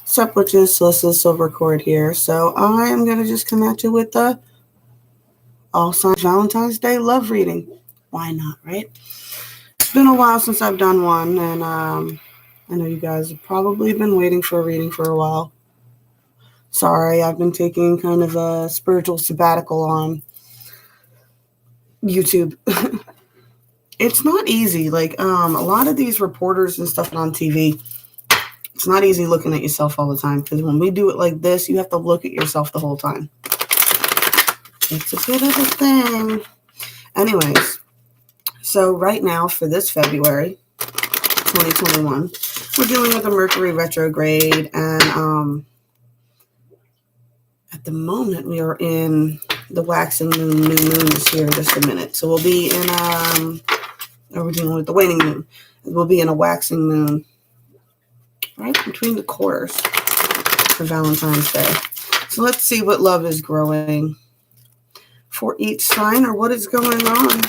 Sup, witches, Celestial Silver Cord here. So I am going to just come at you with the All Signs Valentine's Day love reading. Why not, right? It's been a while since I've done one, and I know you guys have probably been waiting for a reading for a while. Sorry, I've been taking kind of a spiritual sabbatical on YouTube. It's not easy. Like, a lot of these reporters and stuff on TV, it's not easy looking at yourself all the time, because when we do it like this, you have to look at yourself the whole time. It's a bit of a thing. Anyways, so right now for this February 2021, we're dealing with a Mercury retrograde, and at the moment we are in the waxing moon. New moon is here just a minute. So we'll be in, we're dealing with the waning moon. We'll be in a waxing moon right between the quarters for Valentine's Day. So let's see what love is growing for each sign, or what is going on.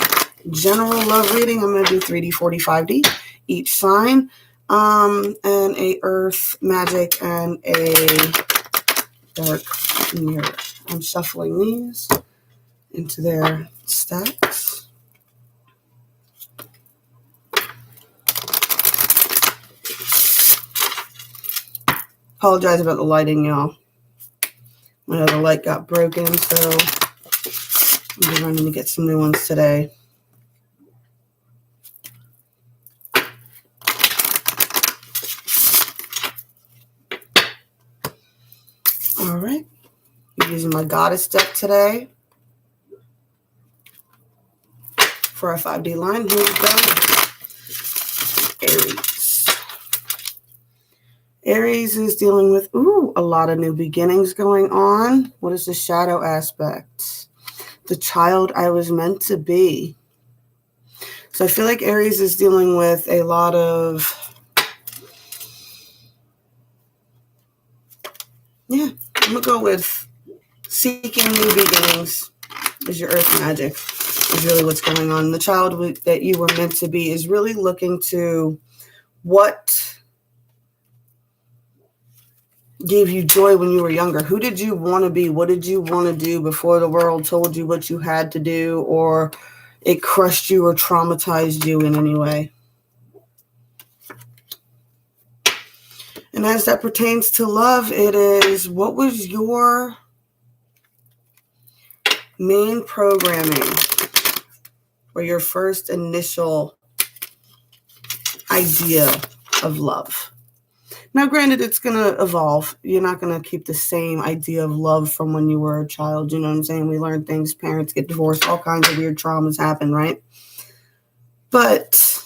General love reading, I'm going to do 3D, 40, 5D. Each sign, and a earth, magic, and a dark mirror. I'm shuffling these into their stacks. Apologize about the lighting, y'all. I know the light got broken, so I'm running to get some new ones today. All right. I'm using my goddess deck today for a 5D line. Here we go. Aries. Aries is dealing with, a lot of new beginnings going on. What is the shadow aspect? The child I was meant to be. So I feel like Aries is dealing with a lot of, I'm going to go with seeking new beginnings is your earth magic, is really what's going on. The child that you were meant to be is really looking to what gave you joy when you were younger. Who did you want to be? What did you want to do before the world told you what you had to do, or it crushed you or traumatized you in any way? And as that pertains to love, it is, what was your main programming or your first initial idea of love? Now, granted, it's going to evolve. You're not going to keep the same idea of love from when you were a child. You know what I'm saying? We learn things, parents get divorced, all kinds of weird traumas happen, right? But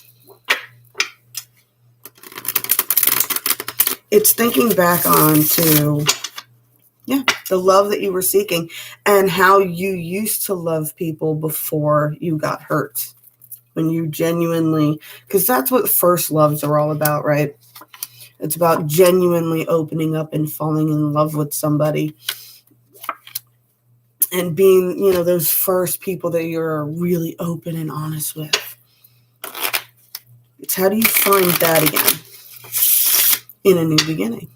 it's thinking back on to, the love that you were seeking and how you used to love people before you got hurt. When you genuinely, because that's what first loves are all about, right? It's about genuinely opening up and falling in love with somebody and being, those first people that you're really open and honest with. It's how do you find that again in a new beginning?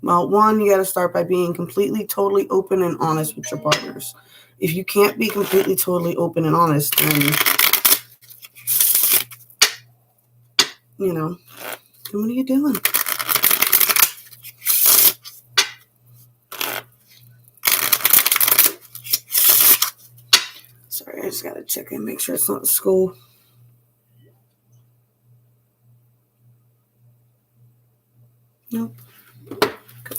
Well, one, you got to start by being completely, totally open and honest with your partners. If you can't be completely, totally open and honest, then, what are you doing? Sorry, I just got to check and make sure it's not school. Nope. Cool.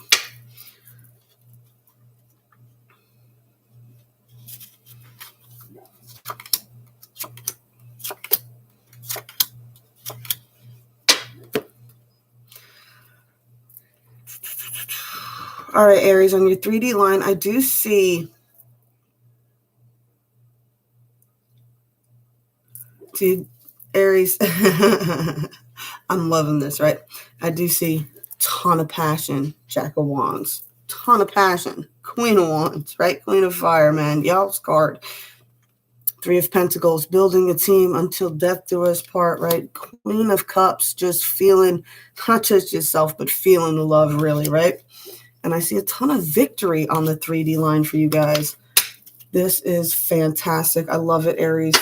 All right, Aries, on your 3D line, I do see, Aries, I'm loving this, right? I do see ton of passion, Jack of Wands, ton of passion, Queen of Wands, right? Queen of Fire, man, y'all's card. Three of Pentacles, building a team until death do us part, right? Queen of Cups, just feeling, not just yourself, but feeling the love, really, right? And I see a ton of victory on the 3D line for you guys. This is fantastic. I love it, Aries.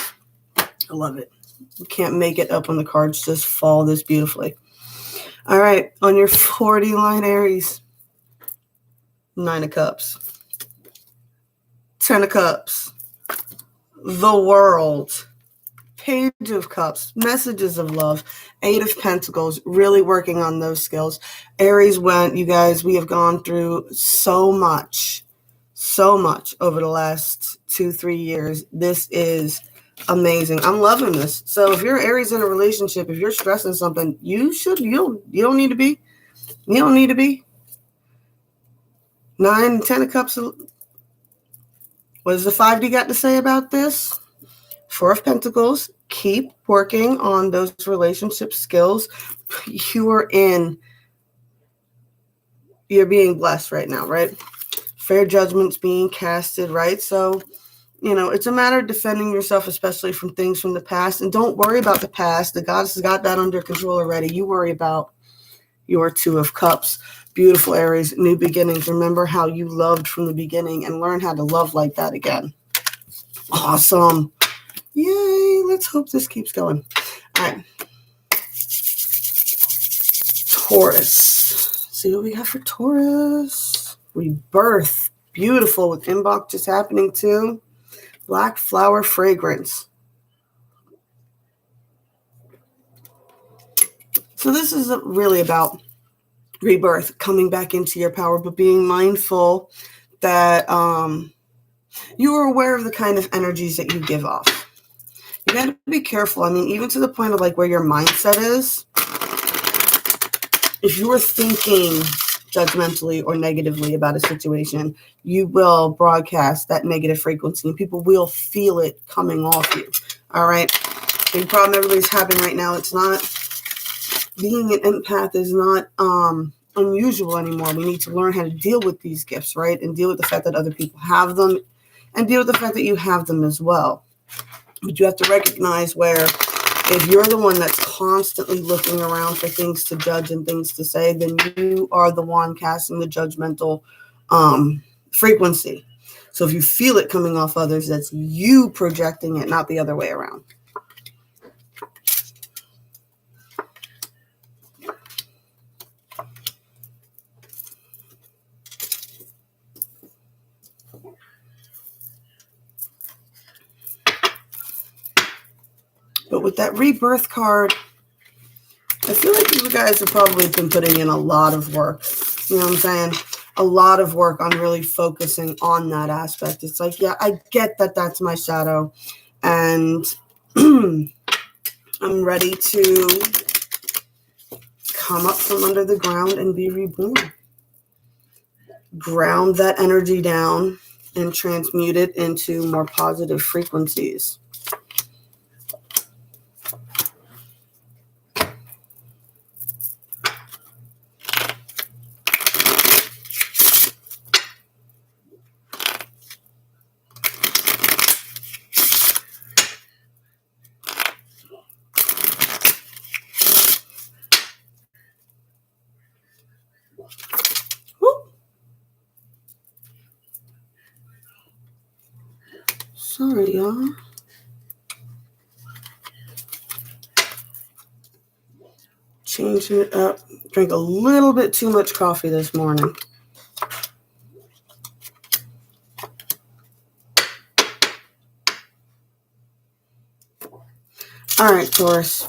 I love it. You can't make it up when the cards just fall this beautifully. All right, on your 4D line, Aries, 9 of Cups, 10 of Cups, the World, Page of Cups, messages of love, 8 of Pentacles, really working on those skills. Aries you guys, we have gone through so much over the last 2-3 years. This is amazing. I'm loving this. So if you're Aries in a relationship, if you're stressing something, you don't need to be. You don't need to be. 9, 10 of Cups. What does the 5D got to say about this? 4 of Pentacles. Keep working on those relationship skills. You're being blessed right now, right? Fair judgment's being casted, right? So, it's a matter of defending yourself, especially from things from the past. And don't worry about the past. The goddess has got that under control already. You worry about your 2 of Cups. Beautiful, Aries, new beginnings. Remember how you loved from the beginning and learn how to love like that again. Awesome. Yay. Let's hope this keeps going. All right. Taurus. See what we got for Taurus. Rebirth. Beautiful with inbox just happening too. Black flower fragrance. So this is really about rebirth, coming back into your power, but being mindful that you are aware of the kind of energies that you give off. You got to be careful. I mean, even to the point of like where your mindset is. If you are thinking judgmentally or negatively about a situation, you will broadcast that negative frequency and people will feel it coming off you. All right. The problem everybody's having right now, it's not, being an empath is not unusual anymore. We need to learn how to deal with these gifts, right? And deal with the fact that other people have them and deal with the fact that you have them as well. But you have to recognize where if you're the one that's constantly looking around for things to judge and things to say, then you are the one casting the judgmental frequency. So if you feel it coming off others, that's you projecting it, not the other way around. But with that rebirth card, I feel like you guys have probably been putting in a lot of work. You know what I'm saying? A lot of work on really focusing on that aspect. It's like, yeah, I get that that's my shadow. And I'm ready to come up from under the ground and be reborn. Ground that energy down and transmute it into more positive frequencies. Sorry, y'all. Changing it up. Drank a little bit too much coffee this morning. All right, Taurus.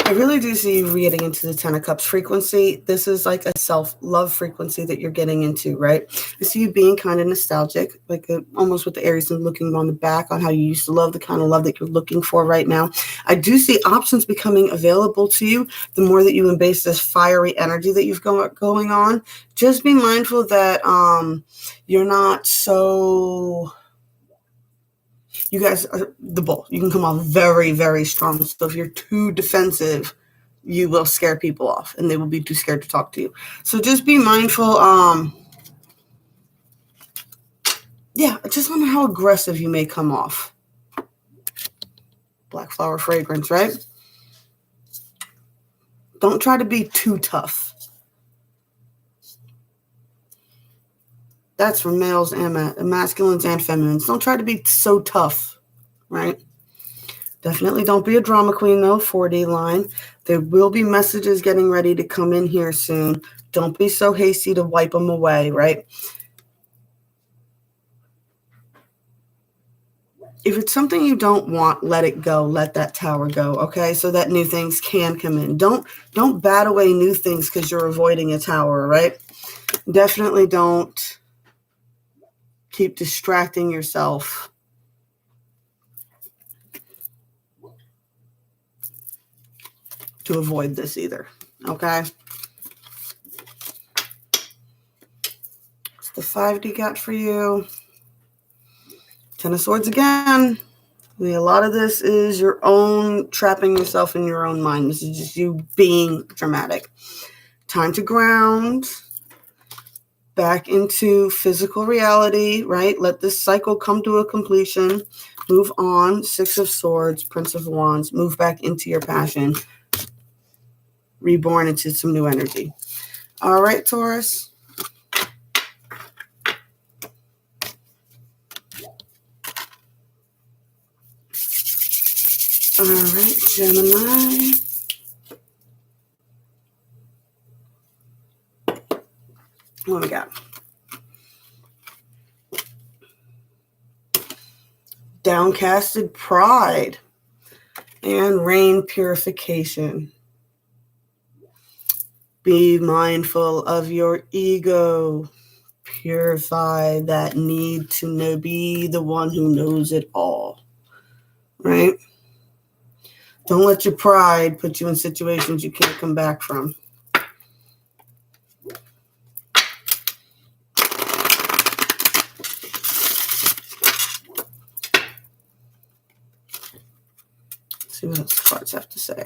I really do see you getting into the 10 of Cups frequency. This is like a self-love frequency that you're getting into, right? I see you being kind of nostalgic, like almost with the Aries and looking on the back on how you used to love, the kind of love that you're looking for right now. I do see options becoming available to you the more that you embrace this fiery energy that you've got going on. Just be mindful that you're not so... You guys are the bull. You can come off very, very strong. So if you're too defensive, you will scare people off and they will be too scared to talk to you. So just be mindful. Yeah, I just wonder how aggressive you may come off. Black flower fragrance, right? Don't try to be too tough. That's for males and masculines and feminines. Don't try to be so tough, right? Definitely don't be a drama queen, though, 4D line. There will be messages getting ready to come in here soon. Don't be so hasty to wipe them away, right? If it's something you don't want, let it go. Let that tower go, okay? So that new things can come in. Don't bat away new things because you're avoiding a tower, right? Definitely don't keep distracting yourself to avoid this either, okay? It's the 5D got for you. 10 of Swords again. A lot of this is your own trapping yourself in your own mind. This is just you being dramatic. Time to ground back into physical reality, right? Let this cycle come to a completion. Move on. 6 of Swords, Prince of Wands. Move back into your passion. Reborn into some new energy. All right, Taurus. All right, Gemini. What we got? Downcasted pride and rain purification. Be mindful of your ego. Purify that need to know, be the one who knows it all, right? Don't let your pride put you in situations you can't come back from. Let's see what else the cards have to say.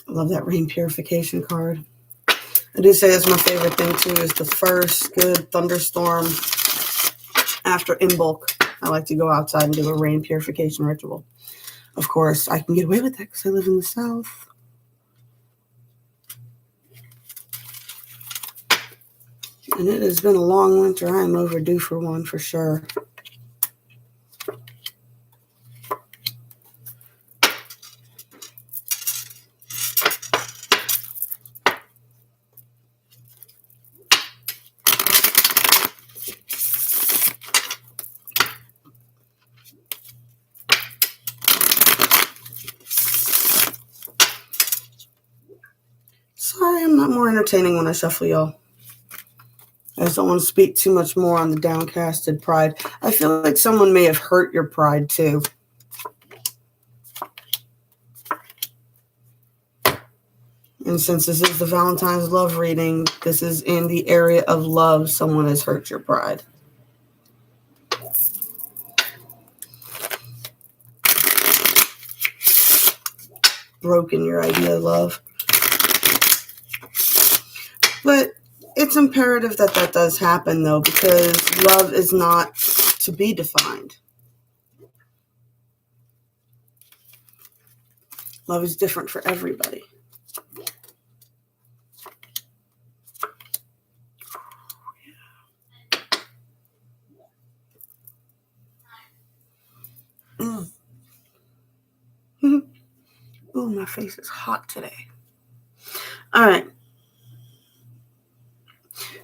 I love that rain purification card. I do say it's my favorite thing too, is the first good thunderstorm after in bulk. I like to go outside and do a rain purification ritual. Of course, I can get away with that because I live in the South. And it has been a long winter. I am overdue for one for sure. Sorry, I'm not more entertaining when I shuffle, y'all. I just don't want to speak too much more on the downcasted pride. I feel like someone may have hurt your pride too. And since this is the Valentine's love reading, this is in the area of love. Someone has hurt your pride. Broken your idea of love. But it's imperative that that does happen, though, because love is not to be defined. Love is different for everybody. Ooh, my face is hot today. All right.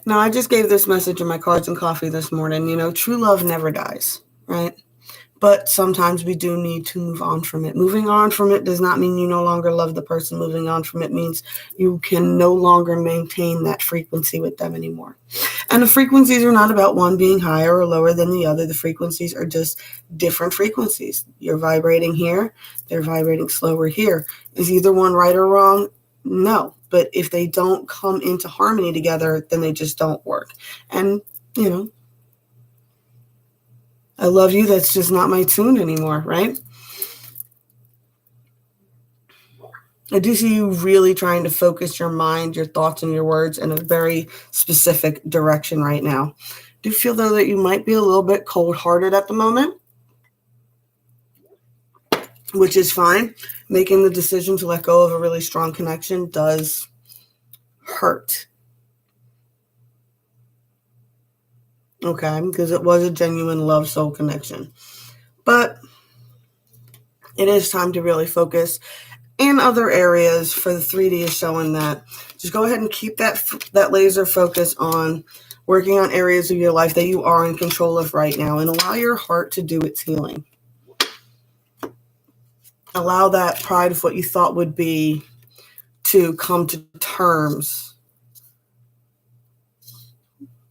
Now, I just gave this message in my Cards and Coffee this morning. You know, true love never dies, right? But sometimes we do need to move on from it. Moving on from it does not mean you no longer love the person. Moving on from it means you can no longer maintain that frequency with them anymore. And the frequencies are not about one being higher or lower than the other. The frequencies are just different frequencies. You're vibrating here. They're vibrating slower here. Is either one right or wrong? No. But if they don't come into harmony together, then they just don't work. And, you know, I love you. That's just not my tune anymore, right? I do see you really trying to focus your mind, your thoughts, and your words in a very specific direction right now. I do feel, though, that you might be a little bit cold-hearted at the moment, which is fine. Making the decision to let go of a really strong connection does hurt. Okay, because it was a genuine love soul connection. But it is time to really focus in other areas. For the 3D is showing that. Just go ahead and keep that laser focus on working on areas of your life that you are in control of right now, and allow your heart to do its healing. Allow that pride of what you thought would be to come to terms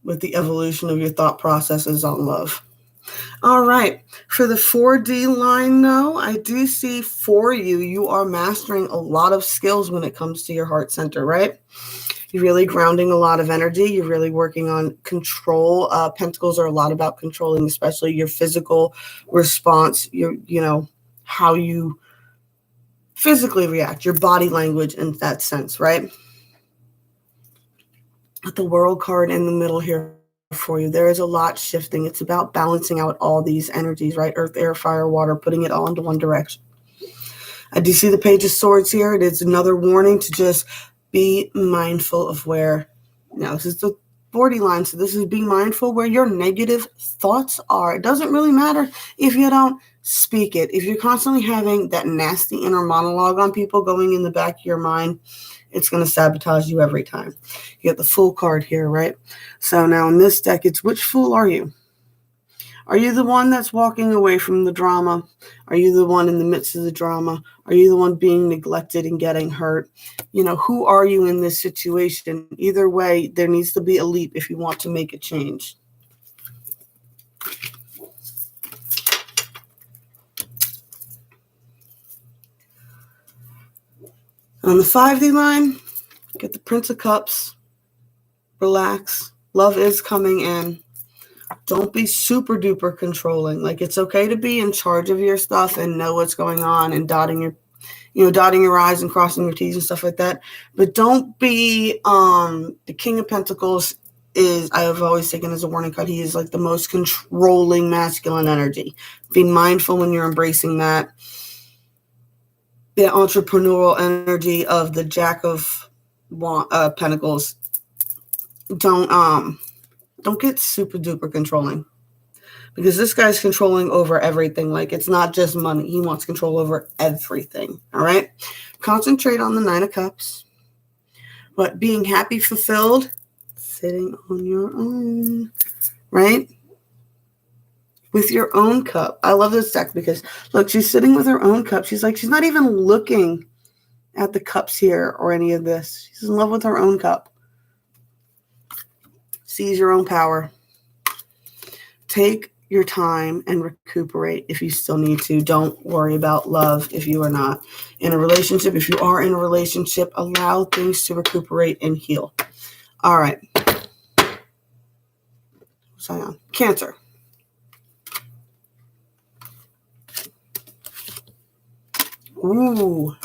with the evolution of your thought processes on love. All right. For the 4D line, though, I do see for you, you are mastering a lot of skills when it comes to your heart center, right? You're really grounding a lot of energy. You're really working on control. Pentacles are a lot about controlling, especially your physical response, how you physically react, your body language in that sense, right? With the World card in the middle here for you, there is a lot shifting. It's about balancing out all these energies, right? Earth, air, fire, water, putting it all into one direction. I do see the Page of Swords here. It is another warning to just be mindful of where, now this is the 40 line, so this is be mindful where your negative thoughts are. It doesn't really matter if you don't speak it. If you're constantly having that nasty inner monologue on people going in the back of your mind, it's going to sabotage you every time. You get the Fool card here, right? So now in this deck, it's which fool are you? Are you the one that's walking away from the drama? Are you the one in the midst of the drama? Are you the one being neglected and getting hurt? Who are you in this situation? Either way, there needs to be a leap if you want to make a change. On the 5D line, get the Prince of Cups. Relax. Love is coming in. Don't be super duper controlling. Like, it's okay to be in charge of your stuff and know what's going on and dotting your I's and crossing your T's and stuff like that. But don't be, the King of Pentacles is, I have always taken as a warning card, he is like the most controlling masculine energy. Be mindful when you're embracing that. The entrepreneurial energy of the Jack of Pentacles. Don't get super duper controlling, because this guy's controlling over everything. Like, it's not just money. He wants control over everything. All right. Concentrate on the 9 of Cups. But being happy, fulfilled, sitting on your own, right? With your own cup. I love this deck because, look, she's sitting with her own cup. She's not even looking at the cups here or any of this. She's in love with her own cup. Seize your own power. Take your time and recuperate if you still need to. Don't worry about love if you are not in a relationship. If you are in a relationship, allow things to recuperate and heal. All right. Cancer. Ooh.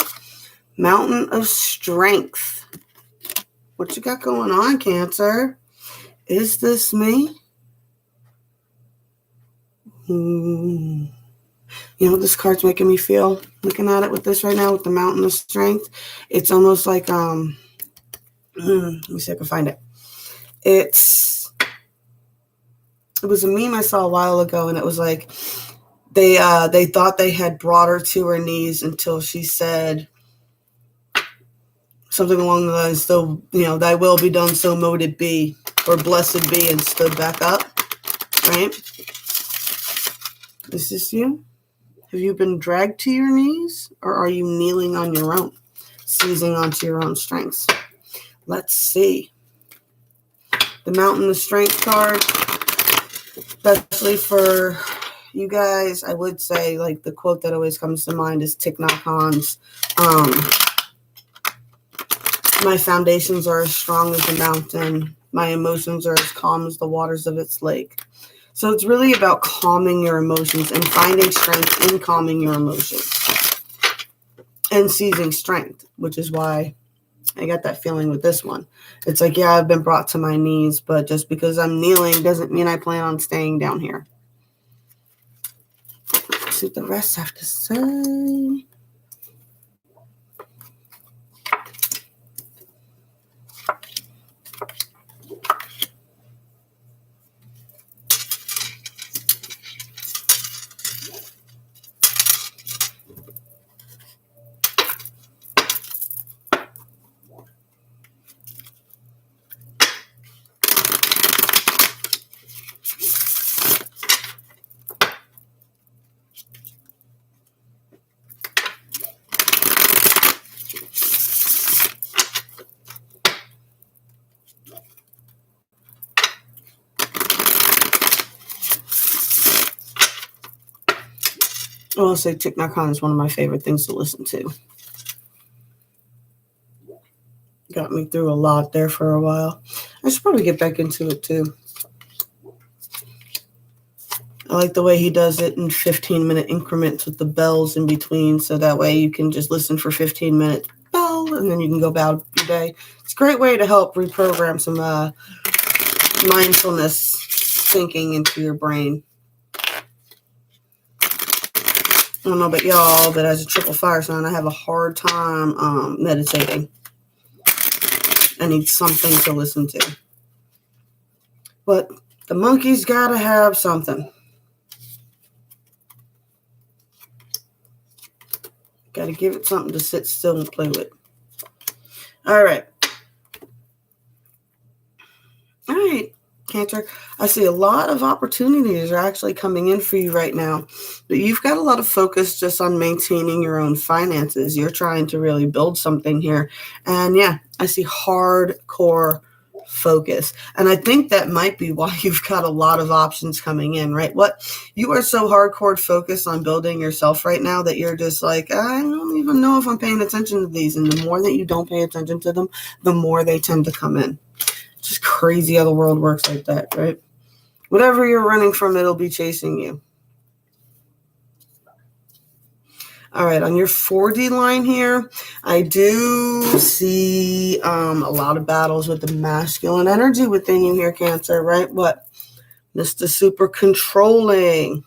Mountain of Strength. What you got going on, Cancer? Is this me? You know what this card's making me feel? Looking at it with this right now, with the Mountain of Strength, it's almost like, let me see if I can find it. It was a meme I saw a while ago, and it was like, they thought they had brought her to her knees until she said something along the lines, so, thy will be done, so mote it be, or blessed be, and stood back up, right? Is this you? Have you been dragged to your knees, or are you kneeling on your own, seizing onto your own strengths? Let's see. The Mountain of Strength card, especially for you guys, I would say, like, the quote that always comes to mind is Thich Nhat Hanh's, my foundations are as strong as the mountain. My emotions are as calm as the waters of its lake. So it's really about calming your emotions and finding strength in calming your emotions and seizing strength, which is why I got that feeling with this one. It's like, yeah, I've been brought to my knees, but just because I'm kneeling doesn't mean I plan on staying down here. Let's see what the rest have to say. I will say Thich Nhat Hanh is one of my favorite things to listen to. Got me through a lot there for a while. I should probably get back into it too. I like the way he does it in 15-minute increments with the bells in between, so that way you can just listen for 15 minutes, bell, and then you can go about your day. It's a great way to help reprogram some mindfulness thinking into your brain. I don't know about y'all, but as a triple fire sign, I have a hard time meditating. I need something to listen to. But the monkey's got to have something. Got to give it something to sit still and play with. All right. All right, Cancer. I see a lot of opportunities are actually coming in for you right now, but you've got a lot of focus just on maintaining your own finances. You're trying to really build something here. And yeah, I see hardcore focus. And I think that might be why you've got a lot of options coming in, right? What you are so hardcore focused on building yourself right now that you're just like, I don't even know if I'm paying attention to these. And the more that you don't pay attention to them, the more they tend to come in. It's just crazy how the world works like that, right? Whatever you're running from, it'll be chasing you. All right, on your 4D line here, I do see a lot of battles with the masculine energy within you here, Cancer, right? What? Mr. Super Controlling.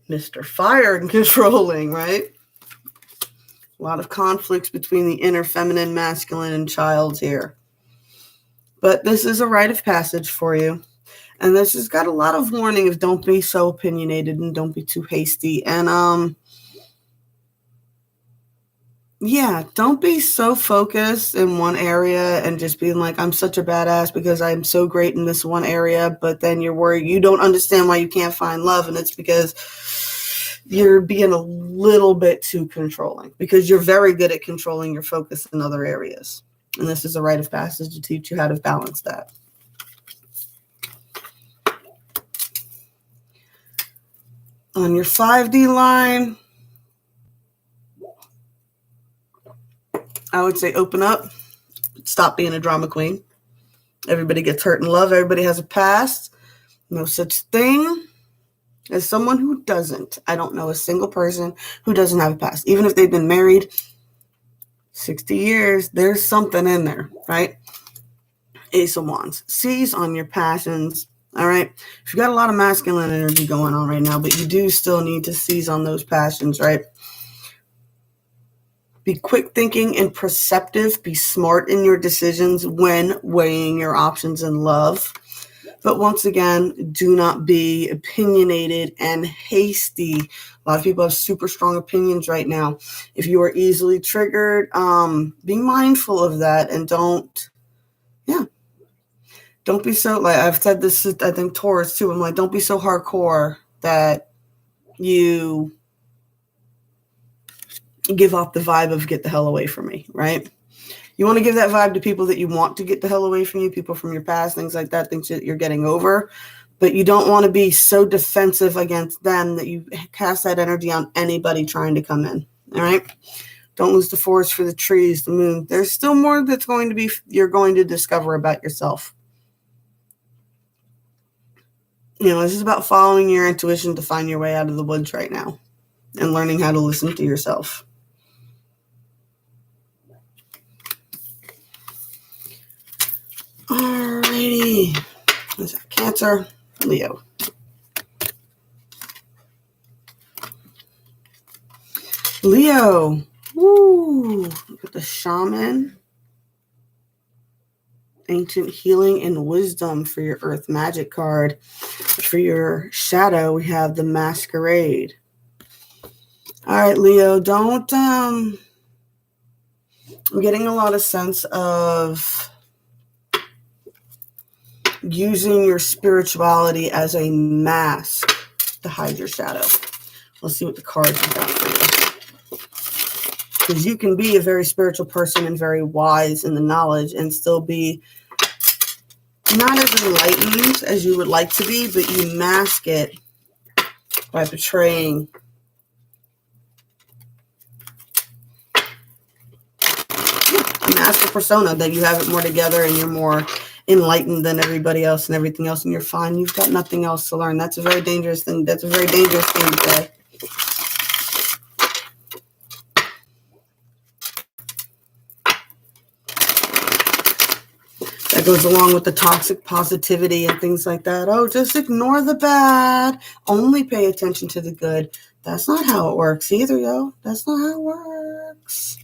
Mr. Fire and Controlling, right? A lot of conflicts between the inner feminine, masculine, and child here. But this is a rite of passage for you. And this has got a lot of warning of don't be so opinionated and don't be too hasty. And yeah, don't be so focused in one area and just being like, I'm such a badass because I'm so great in this one area, but then you're worried you don't understand why you can't find love, and it's because you're being a little bit too controlling because you're very good at controlling your focus in other areas. And this is a rite of passage to teach you how to balance that. On your 5D line, I would say open up. Stop being a drama queen. Everybody gets hurt in love. Everybody has a past. No such thing as someone who doesn't. I don't know a single person who doesn't have a past. Even if they've been married 60 years, there's something in there, right? Ace of Wands. Seize on your passions. All right. If you've got a lot of masculine energy going on right now, but you do still need to seize on those passions, right? Be quick thinking and perceptive. Be smart in your decisions when weighing your options in love. But once again, do not be opinionated and hasty. A lot of people have super strong opinions right now. If you are easily triggered, be mindful of that and don't be so, like I've said this, I think Taurus too. I'm like, don't be so hardcore that you give off the vibe of get the hell away from me, right? You want to give that vibe to people that you want to get the hell away from you, people from your past, things like that, things that you're getting over. But you don't want to be so defensive against them that you cast that energy on anybody trying to come in, all right? Don't lose the forest for the trees, the moon. There's still more that's going to be, you're going to discover about yourself. This is about following your intuition to find your way out of the woods right now and learning how to listen to yourself. Alrighty. Is that Cancer? Leo. Leo. Woo. Look at the Shaman. Ancient Healing and Wisdom for your Earth Magic card. For your Shadow, we have the Masquerade. All right, Leo, I'm getting a lot of sense of using your spirituality as a mask to hide your shadow. Let's see what the cards have got for you. Because you can be a very spiritual person and very wise in the knowledge and still be not as enlightened as you would like to be, but you mask it by portraying a master persona that you have it more together and you're more enlightened than everybody else and everything else, and you're fine. You've got nothing else to learn. That's a very dangerous thing. That's a very dangerous thing to say. That goes along with the toxic positivity and things like that. Oh, just ignore the bad. Only pay attention to the good. That's not how it works either, yo. That's not how it works.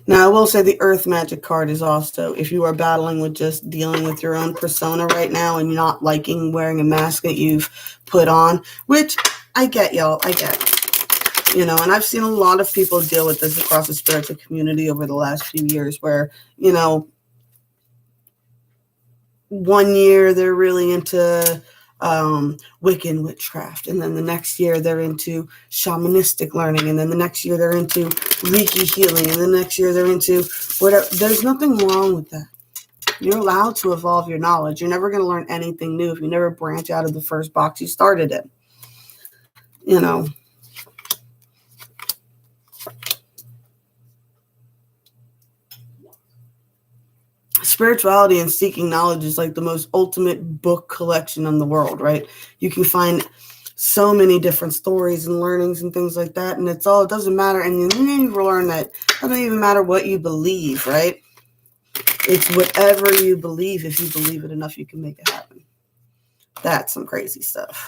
Now, I will say the Earth Magic card is also, if you are battling with just dealing with your own persona right now and you're not liking wearing a mask that you've put on, which I get, y'all, I get. And I've seen a lot of people deal with this across the spiritual community over the last few years where, 1 year they're really into Wiccan witchcraft, and then the next year they're into shamanistic learning, and then the next year they're into Reiki healing, and the next year they're into whatever. There's nothing wrong with that. You're allowed to evolve your knowledge. You're never going to learn anything new if you never branch out of the first box you started in. Spirituality and seeking knowledge is like the most ultimate book collection in the world, right? You can find so many different stories and learnings and things like that, and it doesn't matter. And you need to learn that it doesn't even matter what you believe, right? It's whatever you believe. If you believe it enough, you can make it happen. That's some crazy stuff.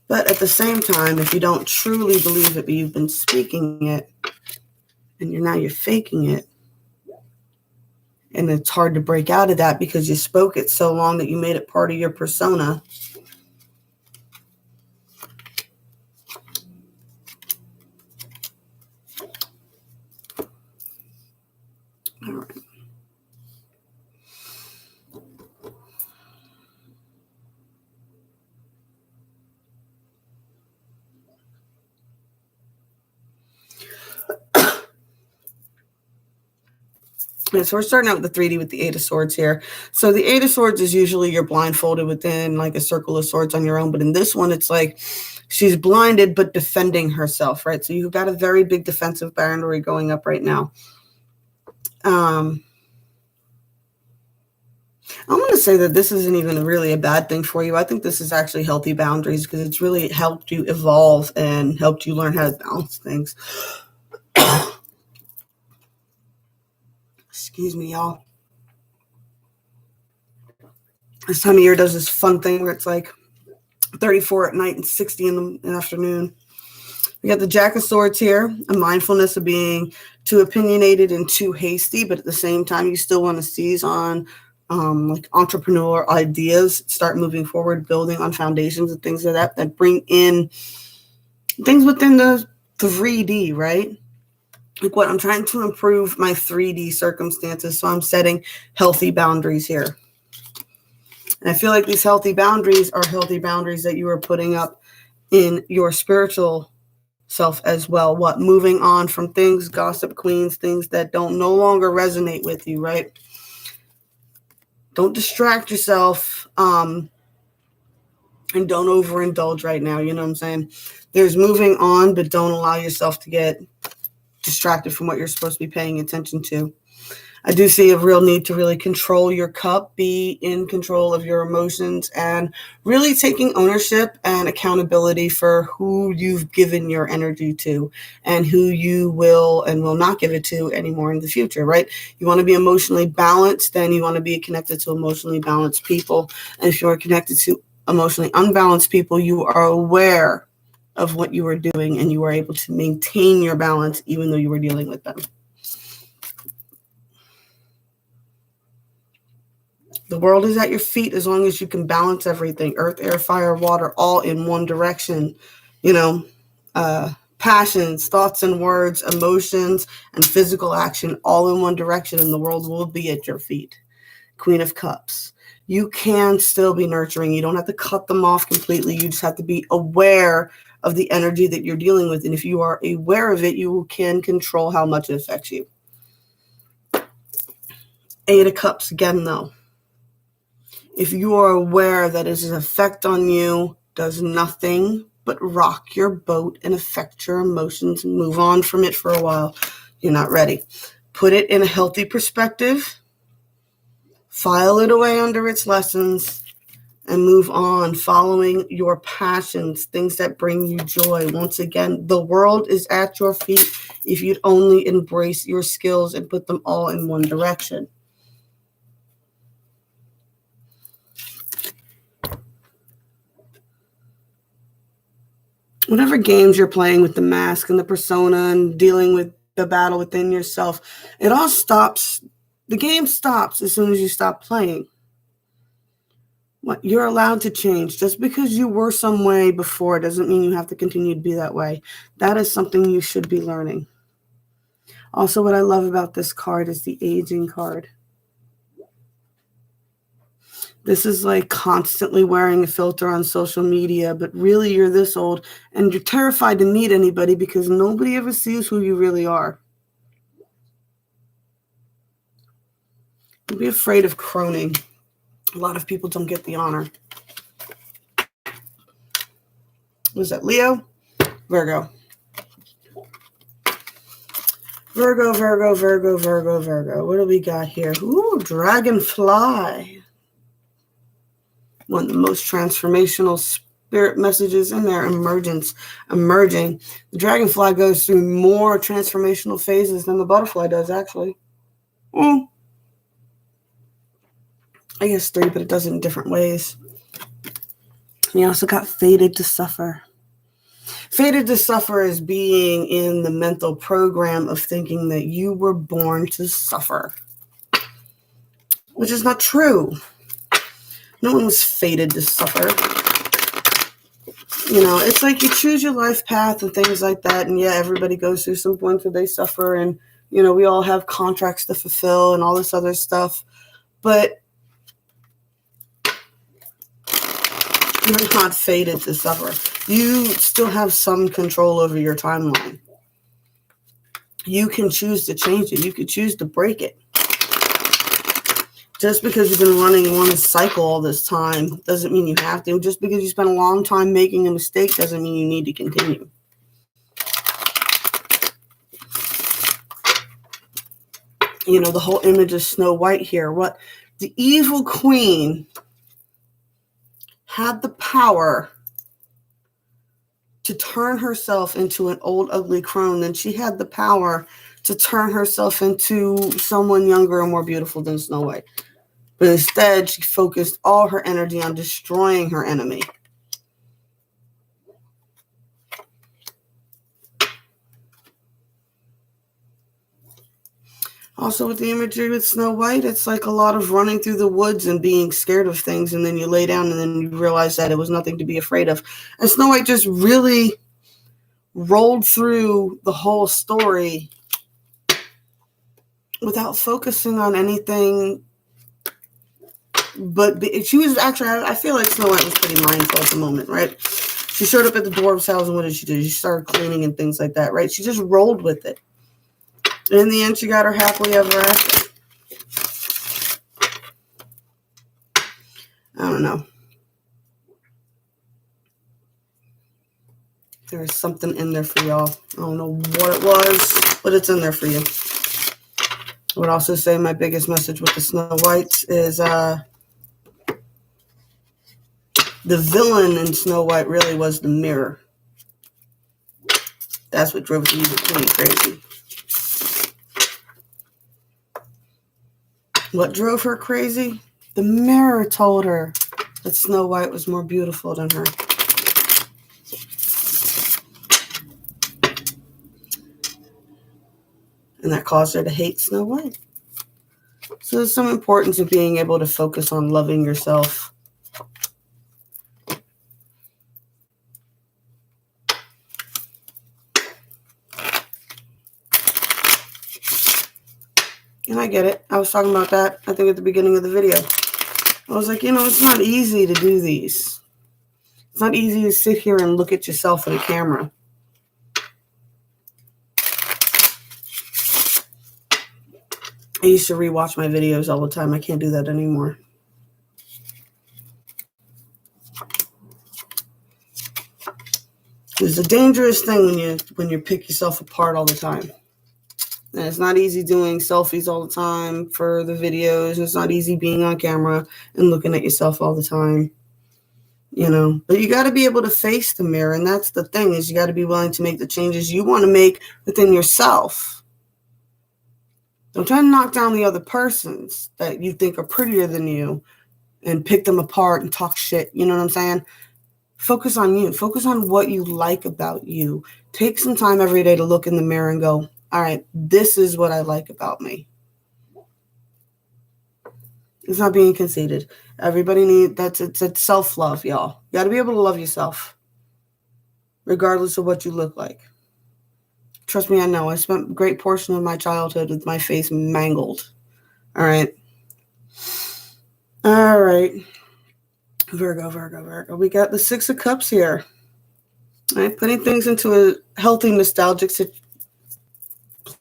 But at the same time, if you don't truly believe it, but you've been speaking it, and you're faking it, and it's hard to break out of that because you spoke it so long that you made it part of your persona. All right. Yeah, so we're starting out with the 3D with the 8 of Swords here. So the 8 of Swords is usually you're blindfolded within like a circle of swords on your own. But in this one, it's like she's blinded but defending herself, right? So you've got a very big defensive boundary going up right now. I'm going to say that this isn't even really a bad thing for you. I think this is actually healthy boundaries because it's really helped you evolve and helped you learn how to balance things. Excuse me, y'all. This time of year does this fun thing where it's like 34 at night and 60 in the afternoon. We got the Jack of Swords here, a mindfulness of being too opinionated and too hasty, but at the same time, you still want to seize on like entrepreneurial ideas, start moving forward, building on foundations and things like that bring in things within the 3D, right? Like what I'm trying to improve my 3D circumstances, so I'm setting healthy boundaries here. And I feel like these healthy boundaries are healthy boundaries that you are putting up in your spiritual self as well. What? Moving on from things, gossip queens, things that don't no longer resonate with you, right? Don't distract yourself and don't overindulge right now. You know what I'm saying? There's moving on, but don't allow yourself to get distracted from what you're supposed to be paying attention to. I do see a real need to really control your cup, be in control of your emotions, and really taking ownership and accountability for who you've given your energy to and who you will and will not give it to anymore in the future, right? You want to be emotionally balanced, then you want to be connected to emotionally balanced people. And if you're connected to emotionally unbalanced people, you are aware of what you are doing and you are able to maintain your balance even though you were dealing with them. The world is at your feet as long as you can balance everything. Earth, air, fire, water, all in one direction. Passions, thoughts and words, emotions, and physical action all in one direction, and the world will be at your feet. Queen of Cups. You can still be nurturing. You don't have to cut them off completely. You just have to be aware of the energy that you're dealing with. And if you are aware of it, you can control how much it affects you. Eight of Cups again, though. If you are aware that its effect on you does nothing but rock your boat and affect your emotions and move on from it for a while, you're not ready. Put it in a healthy perspective, file it away under its lessons, and move on, following your passions, things that bring you joy. Once again, the world is at your feet if you'd only embrace your skills and put them all in one direction. Whatever games you're playing with the mask and the persona and dealing with the battle within yourself, it all stops. The game stops as soon as you stop playing. You're allowed to change. Just because you were some way before doesn't mean you have to continue to be that way. That is something you should be learning. Also, what I love about this card is the aging card. This is like constantly wearing a filter on social media, but really you're this old and you're terrified to meet anybody because nobody ever sees who you really are. Don't be afraid of croning. A lot of people don't get the honor. Was that Leo? Virgo. Virgo, Virgo, Virgo, Virgo, Virgo. What do we got here? Ooh, dragonfly. One of the most transformational spirit messages in there. Emerging. The dragonfly goes through more transformational phases than the butterfly does, actually. I guess 3, but it does it in different ways. And you also got fated to suffer. Fated to suffer is being in the mental program of thinking that you were born to suffer, which is not true. No one was fated to suffer. It's like you choose your life path and things like that. And yeah, everybody goes through some points where they suffer. And, we all have contracts to fulfill and all this other stuff. But you're not fated to suffer. You still have some control over your timeline. You can choose to change it. You could choose to break it. Just because you've been running one cycle all this time doesn't mean you have to. Just because you spent a long time making a mistake doesn't mean you need to continue. The whole image of Snow White here. What the evil queen had the power to turn herself into an old, ugly crone, then she had the power to turn herself into someone younger and more beautiful than Snow White. But instead, she focused all her energy on destroying her enemy. Also, with the imagery with Snow White, it's like a lot of running through the woods and being scared of things, and then you lay down and then you realize that it was nothing to be afraid of. And Snow White just really rolled through the whole story without focusing on anything. But she was actually, I feel like Snow White was pretty mindful at the moment, right? She showed up at the dwarf's house, and what did she do? She started cleaning and things like that, right? She just rolled with it. And in the end, she got her happily ever after. I don't know. There's something in there for y'all. I don't know what it was, but it's in there for you. I would also say my biggest message with the Snow Whites is the villain in Snow White really was the mirror. That's what drove the evil queen crazy. What drove her crazy? The mirror told her that Snow White was more beautiful than her. And that caused her to hate Snow White. So there's some importance in being able to focus on loving yourself. And I get it. I was talking about that, I think, at the beginning of the video. I was like, it's not easy to do these. It's not easy to sit here and look at yourself in a camera. I used to rewatch my videos all the time. I can't do that anymore. It's a dangerous thing when you pick yourself apart all the time. And it's not easy doing selfies all the time for the videos. It's not easy being on camera and looking at yourself all the time. But you got to be able to face the mirror. And that's the thing, is you got to be willing to make the changes you want to make within yourself. Don't try to knock down the other persons that you think are prettier than you and pick them apart and talk shit. You know what I'm saying? Focus on you. Focus on what you like about you. Take some time every day to look in the mirror and go, all right, this is what I like about me. It's not being conceited. Everybody it's self-love, y'all. You got to be able to love yourself, regardless of what you look like. Trust me, I know. I spent a great portion of my childhood with my face mangled. All right. All right. Virgo. We got the Six of Cups here. All right. Putting things into a healthy, nostalgic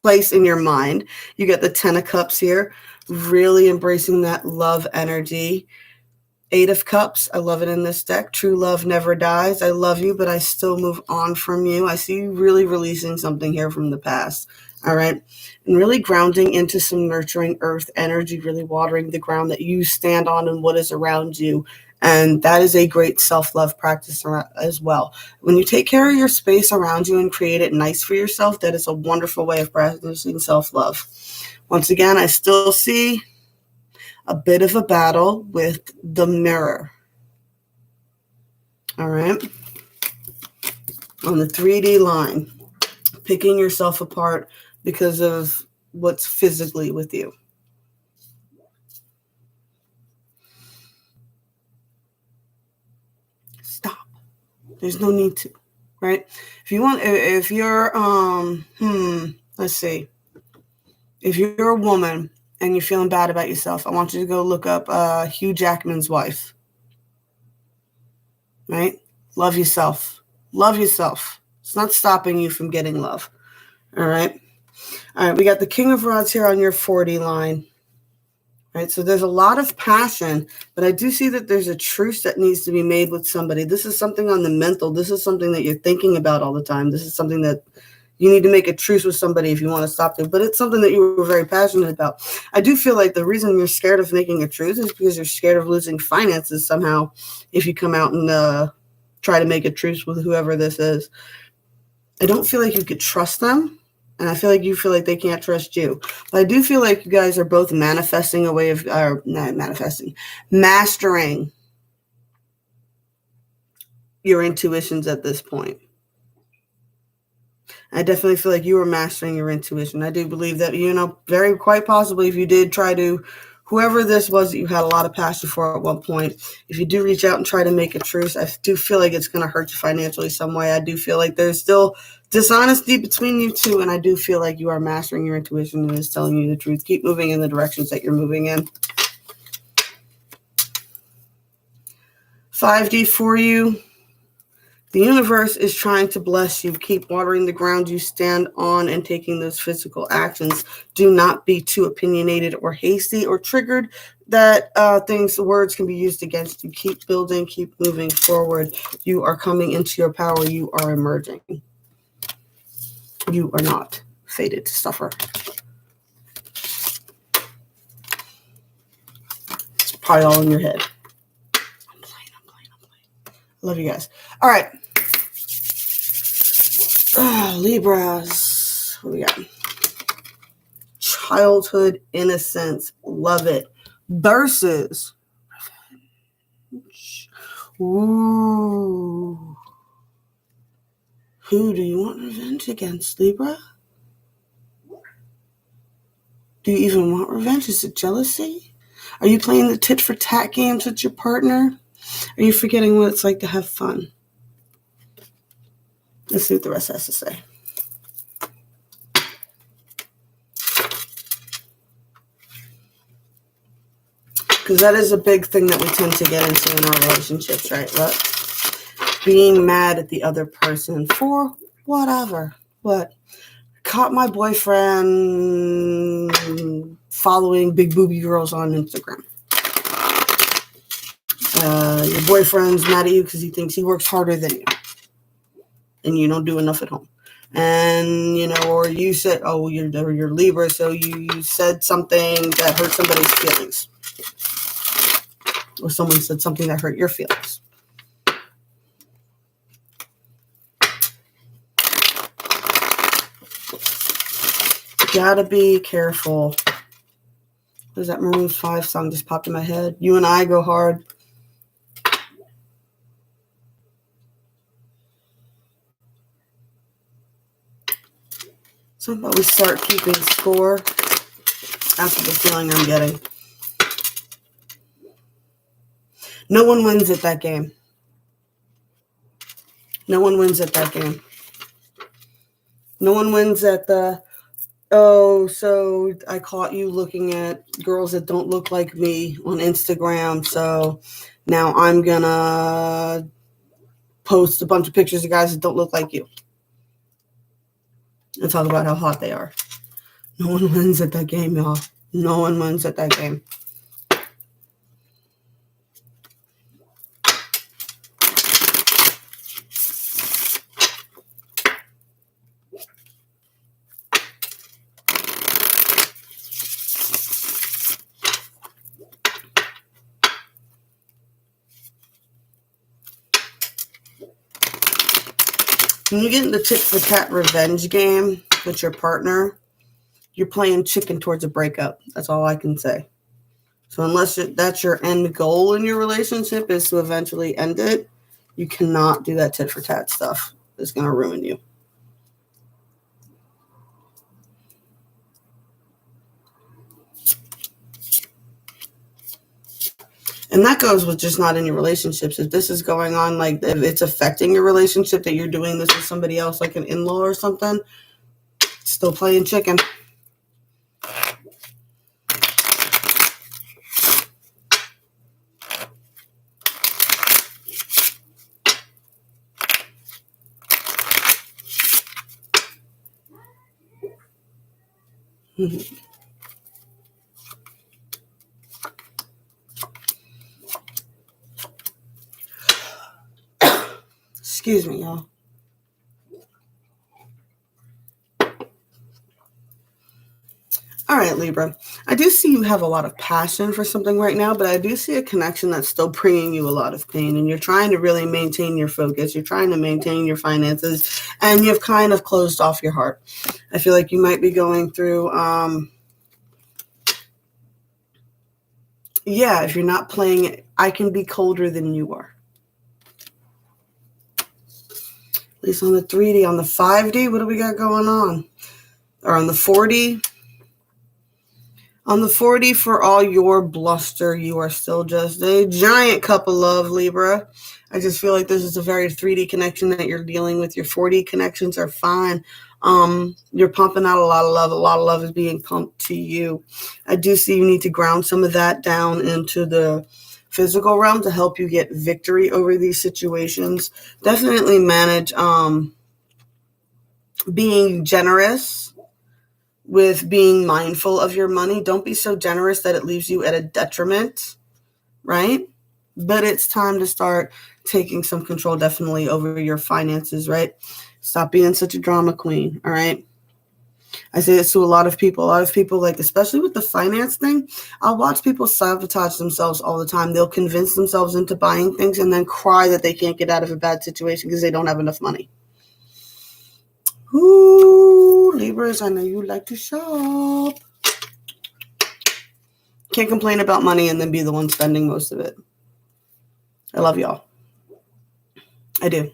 place in your mind. You get the Ten of Cups here. Really embracing that love energy. Eight of Cups. I love it in this deck. True love never dies. I love you, but I still move on from you. I see you really releasing something here from the past. All right. And really grounding into some nurturing earth energy, really watering the ground that you stand on and what is around you. And that is a great self-love practice as well. When you take care of your space around you and create it nice for yourself, that is a wonderful way of practicing self-love. Once again, I still see a bit of a battle with the mirror. All right. On the 3D line, picking yourself apart because of what's physically with you. Stop. There's no need to, right? If you're let's see. If you're a woman and you're feeling bad about yourself, I want you to go look up Hugh Jackman's wife. Right? Love yourself. Love yourself. It's not stopping you from getting love. All right? All right, we got the King of Rods here on your 40 line. Right, so there's a lot of passion, but I do see that there's a truce that needs to be made with somebody. This is something on the mental. This is something that you're thinking about all the time. This is something that you need to make a truce with somebody if you want to stop it, but it's something that you were very passionate about. I do feel like the reason you're scared of making a truce is because you're scared of losing finances somehow if you come out and try to make a truce with whoever this is. I don't feel like you could trust them. And I feel like you feel like they can't trust you. But I do feel like you guys are both manifesting a way of, mastering your intuitions at this point. I definitely feel like you are mastering your intuition. I do believe that, very quite possibly if you did try to, whoever this was that you had a lot of passion for at one point, if you do reach out and try to make a truce, I do feel like it's going to hurt you financially some way. I do feel like there's still dishonesty between you two, and I do feel like you are mastering your intuition and is telling you the truth. Keep moving in the directions that you're moving in. 5D for you. The universe is trying to bless you. Keep watering the ground you stand on and taking those physical actions. Do not be too opinionated or hasty or triggered that words can be used against you. Keep building, keep moving forward. You are coming into your power. You are emerging. You are not fated to suffer. It's probably all in your head. I'm playing. Love you guys. All right. Libras. What do we got? Childhood innocence. Love it. Versus. Ooh. Who do you want revenge against, Libra? Do you even want revenge? Is it jealousy? Are you playing the tit for tat games with your partner? Are you forgetting what it's like to have fun? Let's see what the rest has to say. Because that is a big thing that we tend to get into in our relationships, right? What? Being mad at the other person for whatever. What? Caught my boyfriend following big booby girls on Instagram. Your boyfriend's mad at you because he thinks he works harder than you. And you don't do enough at home. And, or you said, you're Libra, so you said something that hurt somebody's feelings. Or someone said something that hurt your feelings. Gotta be careful. What is that Maroon 5 song just popped in my head? You and I go hard. Something about we start keeping score. That's the feeling I'm getting. No one wins at that game. No one wins at that game. No one wins at the, so I caught you looking at girls that don't look like me on Instagram, so now I'm going to post a bunch of pictures of guys that don't look like you and talk about how hot they are. No one wins at that game, y'all. No one wins at that game. When you get in the tit for tat revenge game with your partner, you're playing chicken towards a breakup. That's all I can say. So unless that's your end goal in your relationship is to eventually end it, you cannot do that tit for tat stuff. It's going to ruin you. And that goes with just not in your relationships. If this is going on, like if it's affecting your relationship, that you're doing this with somebody else, like an in-law or something, still playing chicken. Excuse me, y'all. All right, Libra. I do see you have a lot of passion for something right now, but I do see a connection that's still bringing you a lot of pain, and you're trying to really maintain your focus. You're trying to maintain your finances, and you've kind of closed off your heart. I feel like you might be going through, if you're not playing it, I can be colder than you are. At least on the 3D. On the 5D, what do we got going on? Or on the 4D? On the 4D, for all your bluster, you are still just a giant cup of love, Libra. I just feel like this is a very 3D connection that you're dealing with. Your 4D connections are fine. You're pumping out a lot of love. A lot of love is being pumped to you. I do see you need to ground some of that down into the physical realm to help you get victory over these situations. Definitely manage being generous with being mindful of your money. Don't be so generous that it leaves you at a detriment, right? But it's time to start taking some control definitely over your finances, right? Stop being such a drama queen, all right? I say this to a lot of people. A lot of people, like, especially with the finance thing, I'll watch people sabotage themselves all the time. They'll convince themselves into buying things and then cry that they can't get out of a bad situation because they don't have enough money. Ooh, Libras, I know you like to shop. Can't complain about money and then be the one spending most of it. I love y'all. I do.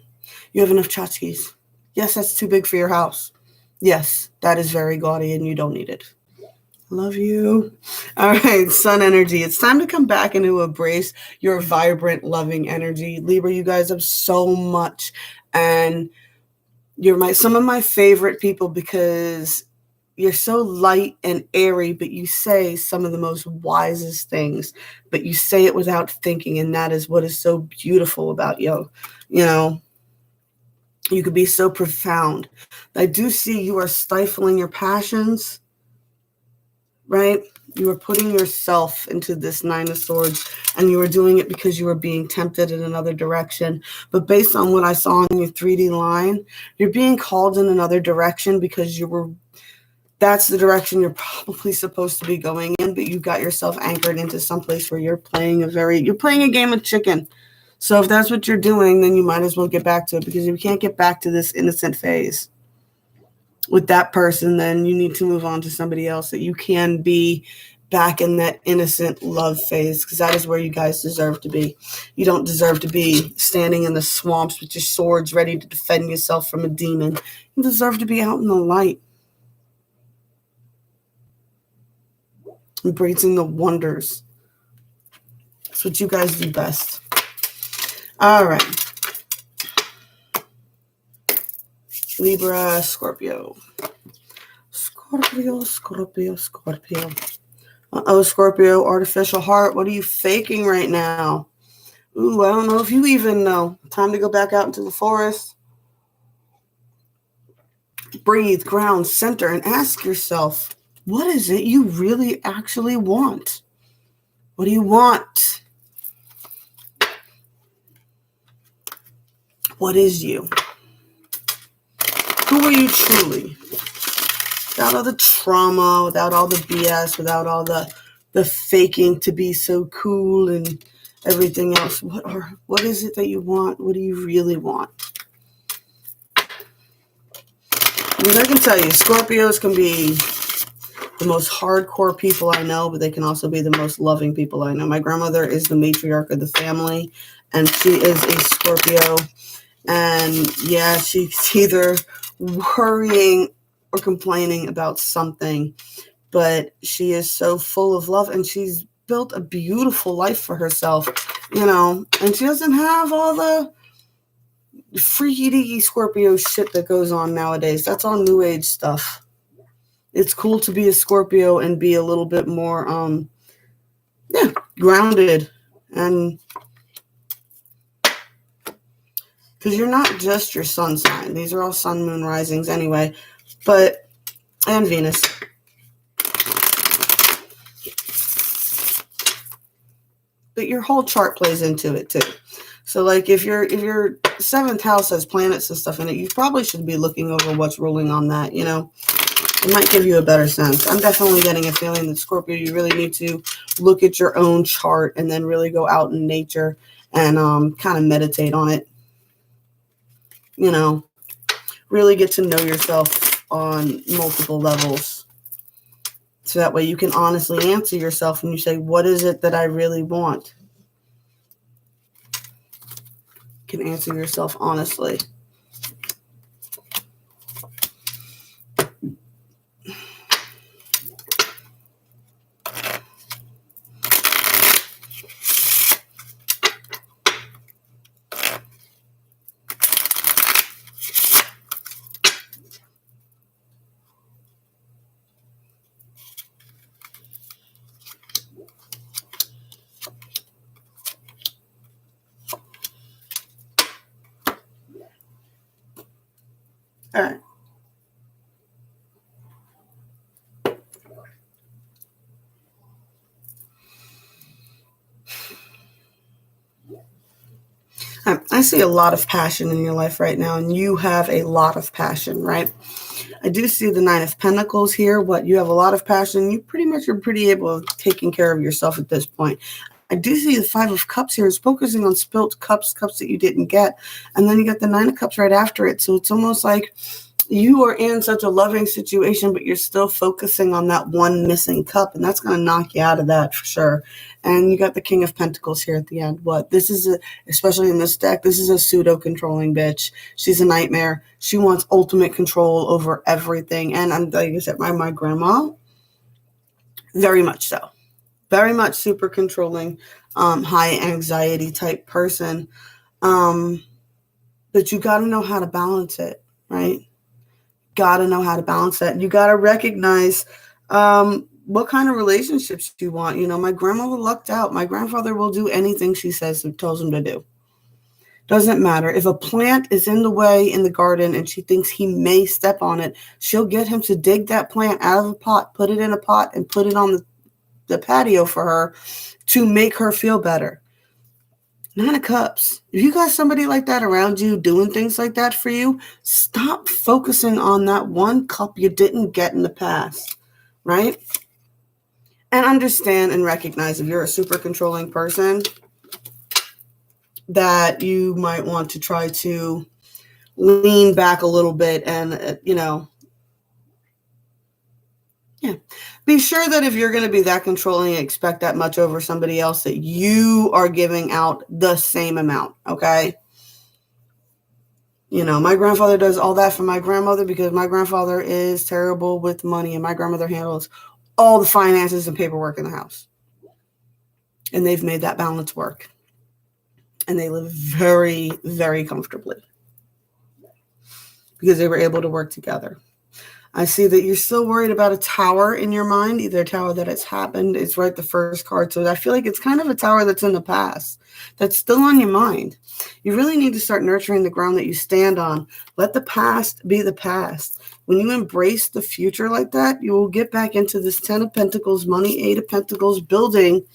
You have enough tchotchkes. Yes, that's too big for your house. Yes, that is very gaudy and you don't need it. Love you. All right, sun energy. It's time to come back and to embrace your vibrant, loving energy. Libra, you guys have so much. And you're some of my favorite people because you're so light and airy, but you say some of the most wisest things, but you say it without thinking. And that is what is so beautiful about you. You know, you could be so profound. I do see you are stifling your passions, right? You are putting yourself into this Nine of Swords, and you are doing it because you are being tempted in another direction. But based on what I saw in your 3D line, you're being called in another direction because that's the direction you're probably supposed to be going in, but you got yourself anchored into someplace where you're playing a game of chicken. So if that's what you're doing, then you might as well get back to it, because if you can't get back to this innocent phase with that person, then you need to move on to somebody else that you can be back in that innocent love phase, because that is where you guys deserve to be. You don't deserve to be standing in the swamps with your swords ready to defend yourself from a demon. You deserve to be out in the light, embracing the wonders. That's what you guys do best. All right. Libra, Scorpio. Scorpio, Scorpio, Scorpio. Uh-oh, Scorpio, artificial heart. What are you faking right now? Ooh, I don't know if you even know. Time to go back out into the forest. Breathe, ground, center, and ask yourself, what is it you really actually want? What do you want? What is you? Who are you truly? Without all the trauma, without all the BS, without all the faking to be so cool and everything else. What is it that you want? What do you really want? I mean, I can tell you, Scorpios can be the most hardcore people I know, but they can also be the most loving people I know. My grandmother is the matriarch of the family, and she is a Scorpio. And yeah, she's either worrying or complaining about something, but she is so full of love, and she's built a beautiful life for herself, and she doesn't have all the freaky deaky Scorpio shit that goes on nowadays. That's all new age stuff. It's cool to be a Scorpio and be a little bit more grounded, and because you're not just your sun sign. These are all sun, moon, risings anyway, and Venus. But your whole chart plays into it too. So like if your seventh house has planets and stuff in it, you probably should be looking over what's ruling on that, It might give you a better sense. I'm definitely getting a feeling that Scorpio, you really need to look at your own chart and then really go out in nature and kind of meditate on it. Really get to know yourself on multiple levels. So that way you can honestly answer yourself when you say, what is it that I really want? You can answer yourself honestly. All right. I see a lot of passion in your life right now, and you have a lot of passion, right? I do see the Nine of Pentacles here. What you have a lot of passion. You pretty much are pretty able of taking care of yourself at this point. I do see the Five of Cups here is focusing on spilt cups, cups that you didn't get. And then you got the Nine of Cups right after it. So it's almost like you are in such a loving situation, but you're still focusing on that one missing cup, and that's going to knock you out of that for sure. And you got the King of Pentacles here at the end. What this is, especially in this deck, this is a pseudo-controlling bitch. She's a nightmare. She wants ultimate control over everything. And I'm like I said, my grandma, very much so, very much super controlling, high anxiety type person. But you got to know how to balance it, right? Got to know how to balance that. You got to recognize what kind of relationships you want. You know, my grandmother lucked out. My grandfather will do anything she says and tells him to do. Doesn't matter. If a plant is in the way in the garden and she thinks he may step on it, she'll get him to dig that plant out of a pot, put it in a pot, and put it on the patio for her to make her feel better. Nine of Cups. If you got somebody like that around you doing things like that for you, stop focusing on that one cup you didn't get in the past, right? And understand and recognize if you're a super controlling person that you might want to try to lean back a little bit and, be sure that if you're going to be that controlling and expect that much over somebody else, that you are giving out the same amount, okay? You know, my grandfather does all that for my grandmother because my grandfather is terrible with money, and my grandmother handles all the finances and paperwork in the house. And they've made that balance work. And they live very, very comfortably because they were able to work together. I see that you're still worried about a tower in your mind, either a tower that has happened. It's right the first card. So I feel like it's kind of a tower that's in the past that's still on your mind. You really need to start nurturing the ground that you stand on. Let the past be the past. When you embrace the future like that, you will get back into this 10 of Pentacles, money, 8 of Pentacles, building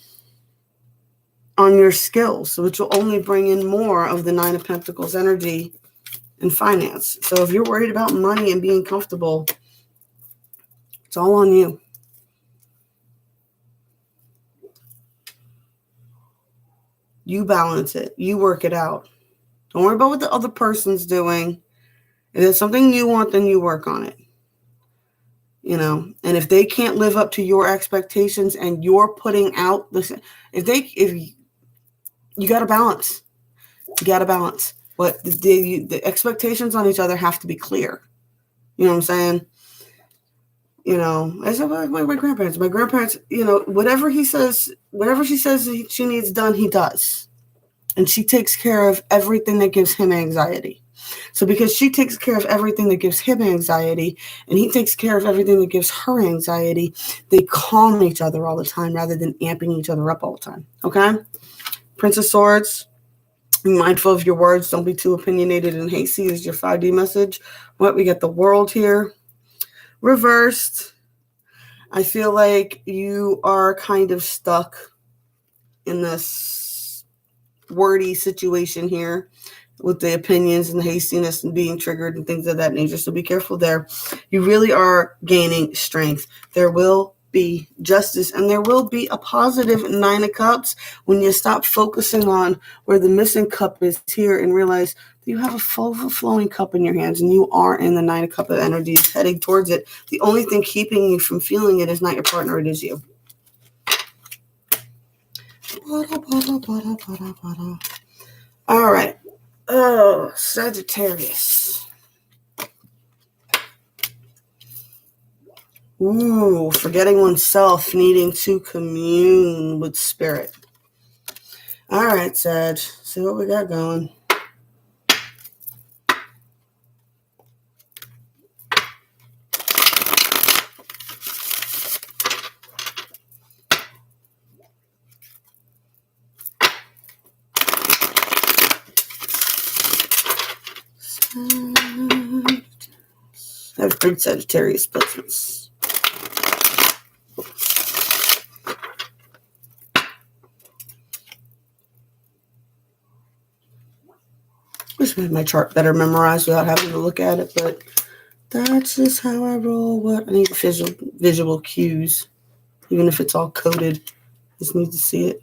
on your skills, which will only bring in more of the 9 of Pentacles energy and finance. So if you're worried about money and being comfortable, it's all on you. You balance it. You work it out. Don't worry about what the other person's doing. If it's something you want, then you work on it. You know, and if they can't live up to your expectations and you're putting out this, if you got to balance, you got to balance. But the expectations on each other have to be clear. You know what I'm saying? You know, I said, my grandparents. My grandparents, you know, whatever she says she needs done, he does. And she takes care of everything that gives him anxiety. So because she takes care of everything that gives him anxiety, and he takes care of everything that gives her anxiety, they calm each other all the time rather than amping each other up all the time. Okay? Prince of Swords, be mindful of your words. Don't be too opinionated and hasty is your 5D message. What? We got the World here. Reversed. I feel like you are kind of stuck in this wordy situation here with the opinions and the hastiness and being triggered and things of that nature. So be careful there. You really are gaining strength. There will be justice and there will be a positive 9 of Cups when you stop focusing on where the missing cup is here and realize you have a full flowing cup in your hands and you are in the 9 of Cups of energy heading towards it. The only thing keeping you from feeling it is not your partner, it is you. All right. Oh, Sagittarius. Ooh, forgetting oneself, needing to commune with spirit. All right, Sag. See what we got going. I have big Sagittarius placements. Wish I had my chart better memorized without having to look at it, but that's just how I roll. What I need visual cues, even if it's all coded. I just need to see it.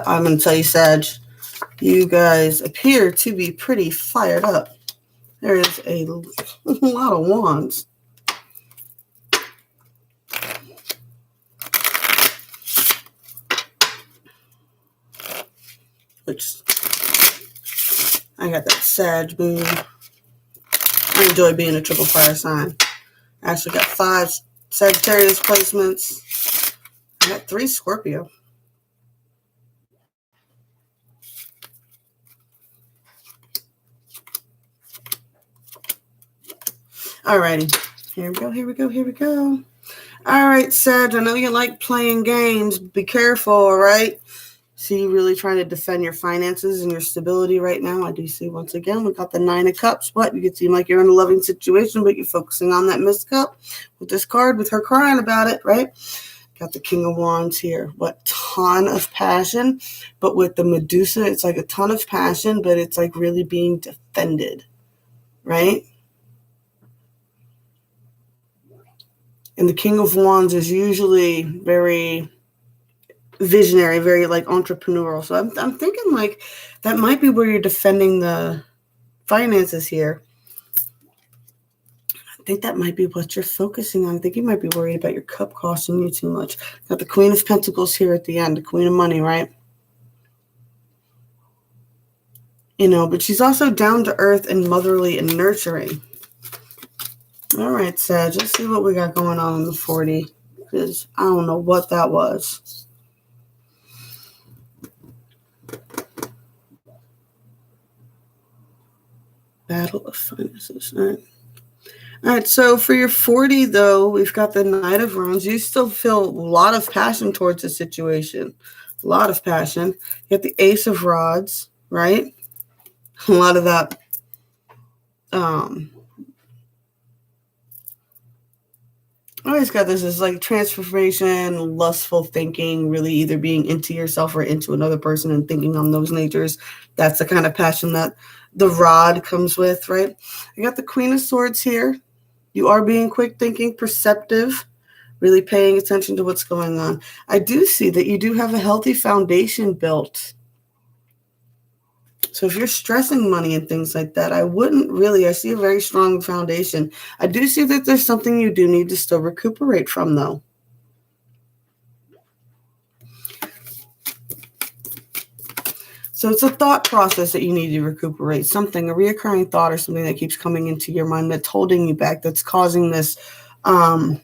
I'm going to tell you, Sag, you guys appear to be pretty fired up. There is a lot of wands. Which, I got that Sag moon. I enjoy being a triple fire sign. I actually got 5 Sagittarius placements. I got 3 Scorpio. Alrighty. Here we go. All right, Sag, I know you like playing games. Be careful, all right? See, you really trying to defend your finances and your stability right now. I do see, once again, we got the 9 of Cups. What? You could seem like you're in a loving situation, but you're focusing on that missed cup with this card, with her crying about it, right? Got the King of Wands here. What? Ton of passion. But with the Medusa, it's like a ton of passion, but it's like really being defended, right? And the King of Wands is usually very visionary, very like entrepreneurial. So I'm thinking like that might be where you're defending the finances here. I think that might be what you're focusing on. I think you might be worried about your cup costing you too much. Got the Queen of Pentacles here at the end, the Queen of Money, right? You know, but she's also down to earth and motherly and nurturing. All right, Sag, let's see what we got going on in the 40, because I don't know what that was. Battle of Finances. All right, so for your 40, though, we've got the Knight of Wands. You still feel a lot of passion towards the situation. A lot of passion. You got the Ace of Rods, right? A lot of that I always got this as like transformation, lustful thinking, really either being into yourself or into another person and thinking on those natures. That's the kind of passion that the rod comes with, right? I got the Queen of Swords here. You are being quick thinking, perceptive, really paying attention to what's going on. I do see that you do have a healthy foundation built. So if you're stressing money and things like that, I see a very strong foundation. I do see that there's something you do need to still recuperate from, though. So it's a thought process that you need to recuperate, something, a reoccurring thought or something that keeps coming into your mind that's holding you back, that's causing this. It's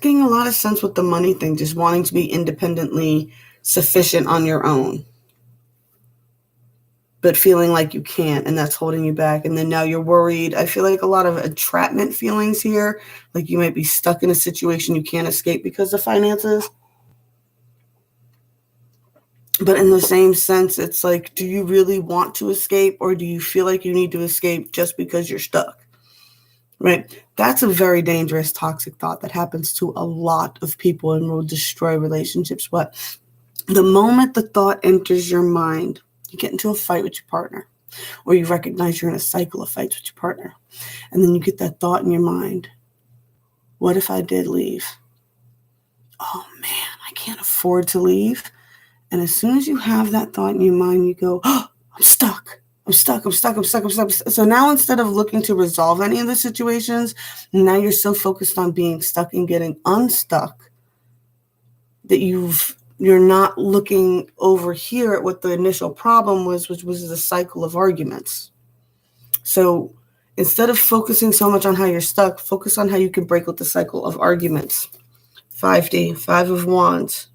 getting a lot of sense with the money thing, just wanting to be independently sufficient on your own, but feeling like you can't, and that's holding you back. And then now you're worried. I feel like a lot of entrapment feelings here, like you might be stuck in a situation you can't escape because of finances. But in the same sense, it's like, do you really want to escape, or do you feel like you need to escape just because you're stuck? Right? That's a very dangerous, toxic thought that happens to a lot of people and will destroy relationships. But the moment the thought enters your mind, you get into a fight with your partner, or you recognize you're in a cycle of fights with your partner, and then you get that thought in your mind, what if I did leave? Oh man, I can't afford to leave. And as soon as you have that thought in your mind, you go, oh, I'm stuck. So now instead of looking to resolve any of the situations, now you're so focused on being stuck and getting unstuck that you're not looking over here at what the initial problem was, which was the cycle of arguments. So instead of focusing so much on how you're stuck, focus on how you can break out the cycle of arguments. 5D, 5 of Wands.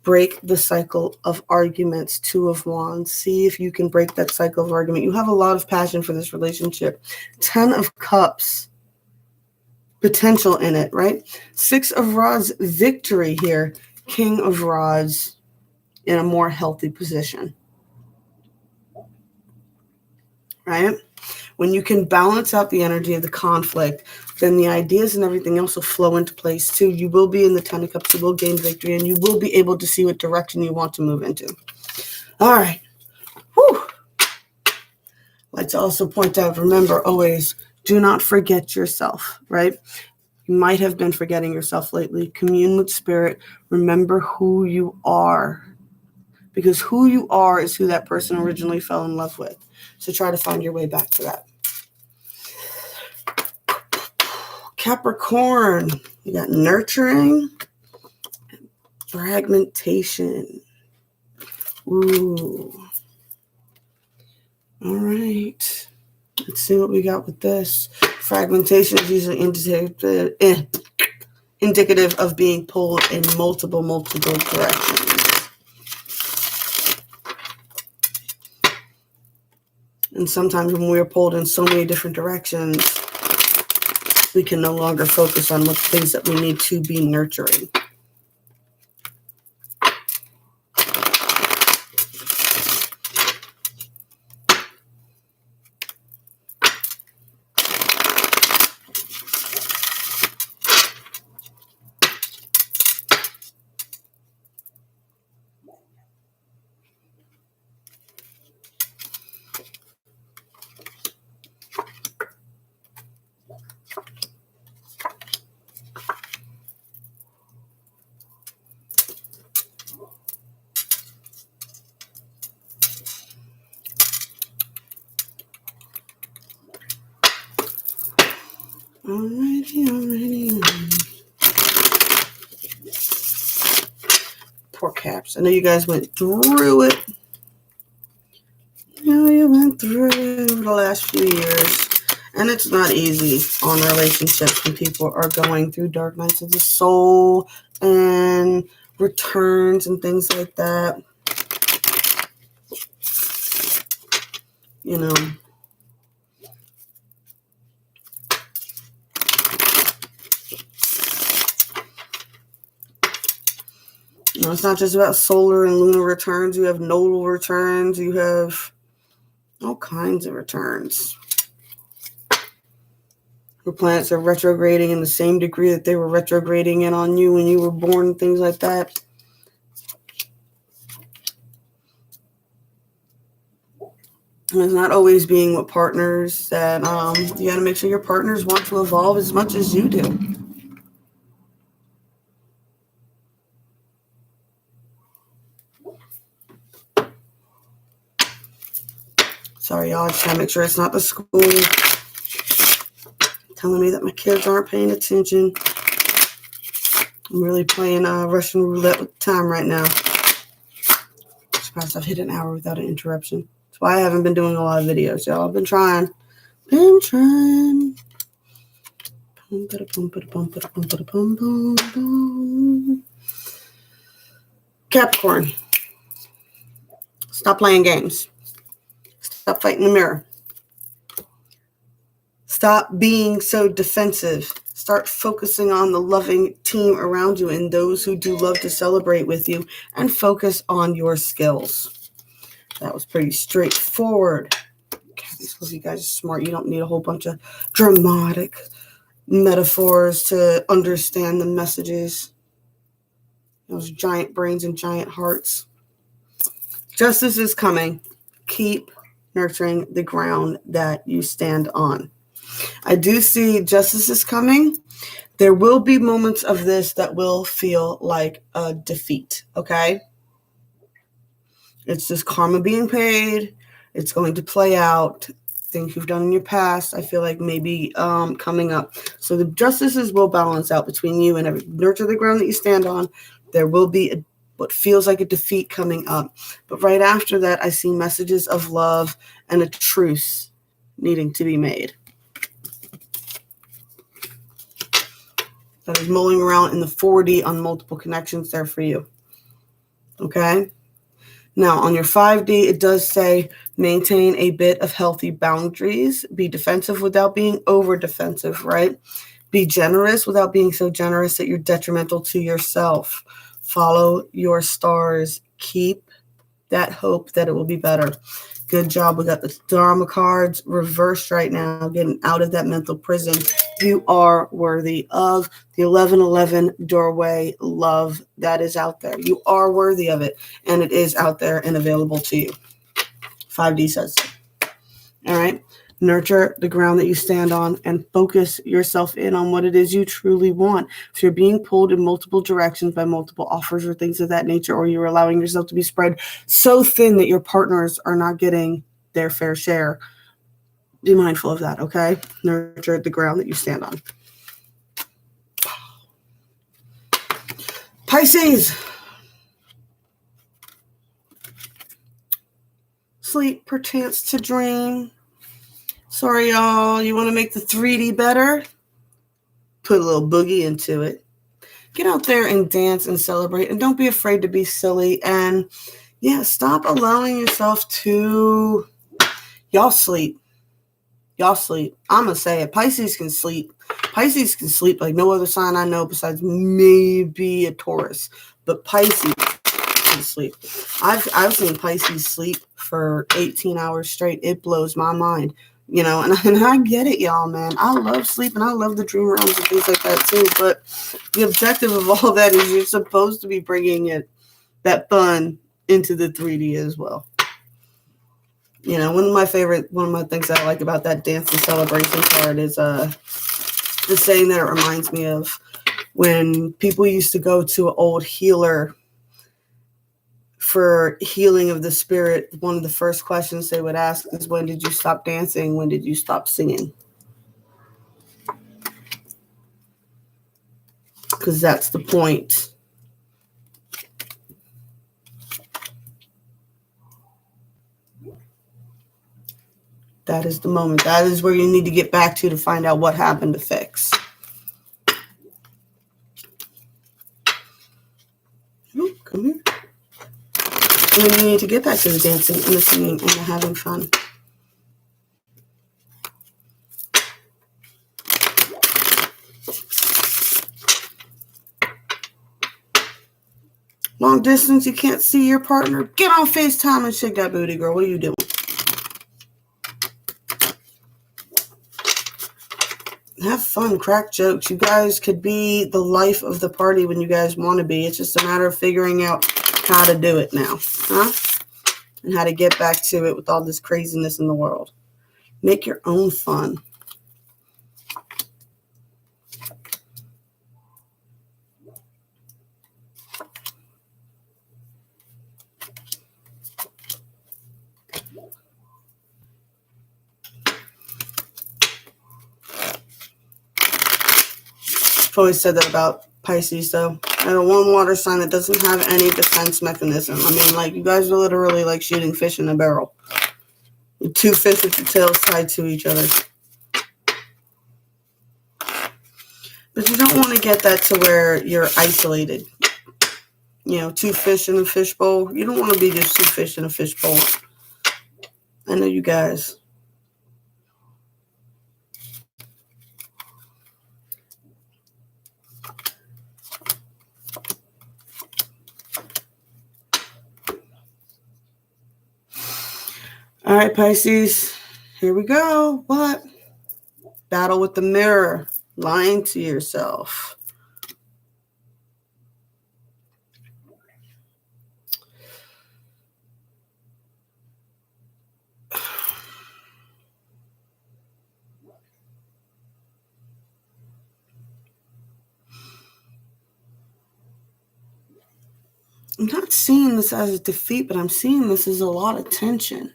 Break the cycle of arguments. 2 of Wands. See if you can break that cycle of argument. You have a lot of passion for this relationship. 10 of Cups. Potential in it, right? 6 of Rods. Victory here. King of Rods in a more healthy position. Right? When you can balance out the energy of the conflict, then the ideas and everything else will flow into place too. You will be in the 10 of Cups, you will gain victory, and you will be able to see what direction you want to move into. All right. Whew. Let's also point out, remember always, do not forget yourself, right? You might have been forgetting yourself lately. Commune with spirit. Remember who you are. Because who you are is who that person originally fell in love with. So try to find your way back to that. Capricorn, you got nurturing, fragmentation. Ooh. All right. Let's see what we got with this. Fragmentation is usually indicative of being pulled in multiple directions. And sometimes when we're pulled in so many different directions, we can no longer focus on what things that we need to be nurturing. Alrighty. Poor Caps. I know you guys went through it. You went through it over the last few years. And it's not easy on relationships when people are going through dark nights of the soul and returns and things like that. You know. It's not just about solar and lunar returns. You have nodal returns. You have all kinds of returns. Where planets are retrograding in the same degree that they were retrograding in on you when you were born, things like that. And it's not always being with partners that you got to make sure your partners want to evolve as much as you do. Sorry, y'all. Just trying to make sure it's not the school telling me that my kids aren't paying attention. I'm really playing Russian roulette with time right now. I'm surprised I've hit an hour without an interruption. That's why I haven't been doing a lot of videos, y'all. I've been trying. Capricorn. Stop playing games. Stop fighting the mirror. Stop being so defensive. Start focusing on the loving team around you and those who do love to celebrate with you, and focus on your skills. That was pretty straightforward. Because you guys are smart. You don't need a whole bunch of dramatic metaphors to understand the messages. Those giant brains and giant hearts. Justice is coming. Keep nurturing the ground that you stand on. I do see justice is coming. There will be moments of this that will feel like a defeat, okay? It's just karma being paid. It's going to play out. things you've done in your past, I feel like maybe coming up. So the justices will balance out between you and nurture the ground that you stand on. There will be what feels like a defeat coming up. But right after that, I see messages of love and a truce needing to be made. That is mulling around in the 4D on multiple connections there for you. Okay? Now, on your 5D, it does say maintain a bit of healthy boundaries. Be defensive without being over defensive, right? Be generous without being so generous that you're detrimental to yourself. Follow your stars. Keep that hope that it will be better. Good job. We got the Dharma cards reversed right now, getting out of that mental prison. You are worthy of the 1111 doorway love that is out there. You are worthy of it, and it is out there and available to you. 5D says so. All right. Nurture the ground that you stand on and focus yourself in on what it is you truly want. If you're being pulled in multiple directions by multiple offers or things of that nature, or you're allowing yourself to be spread so thin that your partners are not getting their fair share, be mindful of that, okay? Nurture the ground that you stand on. Pisces. Sleep, perchance to dream. Sorry, y'all. You want to make the 3D better? Put a little boogie into it. Get out there and dance and celebrate. And don't be afraid to be silly. And, yeah, stop allowing yourself to... Y'all sleep. Y'all sleep. I'm going to say it. Pisces can sleep. Pisces can sleep like no other sign I know besides maybe a Taurus. But Pisces can sleep. I've seen Pisces sleep for 18 hours straight. It blows my mind. You know, and I get it, y'all, man. I love sleep and I love the dream realms and things like that too. But the objective of all that is you're supposed to be bringing that fun into the 3D as well. You know, one of my things that I like about that dance and celebration card is the saying that it reminds me of when people used to go to an old healer for healing of the spirit. One of the first questions they would ask is, when did you stop dancing? When did you stop singing? Because that's the point. That is the moment. That is where you need to get back to find out what happened to fix. Ooh, come here. And then you need to get back to the dancing and the singing and the having fun. Long distance, you can't see your partner. Get on FaceTime and shake that booty, girl. What are you doing? Have fun, crack jokes. You guys could be the life of the party when you guys want to be. It's just a matter of figuring out how to do it now, huh? And how to get back to it with all this craziness in the world. Make your own fun. I've always said that about Pisces, though. And a one water sign that doesn't have any defense mechanism. I mean, like, you guys are literally like shooting fish in a barrel. Two fish with your tails tied to each other. But you don't want to get that to where you're isolated. You know, two fish in a fishbowl. You don't want to be just two fish in a fishbowl. I know you guys. All right, Pisces. Here we go. What? Battle with the mirror. Lying to yourself. I'm not seeing this as a defeat, but I'm seeing this as a lot of tension.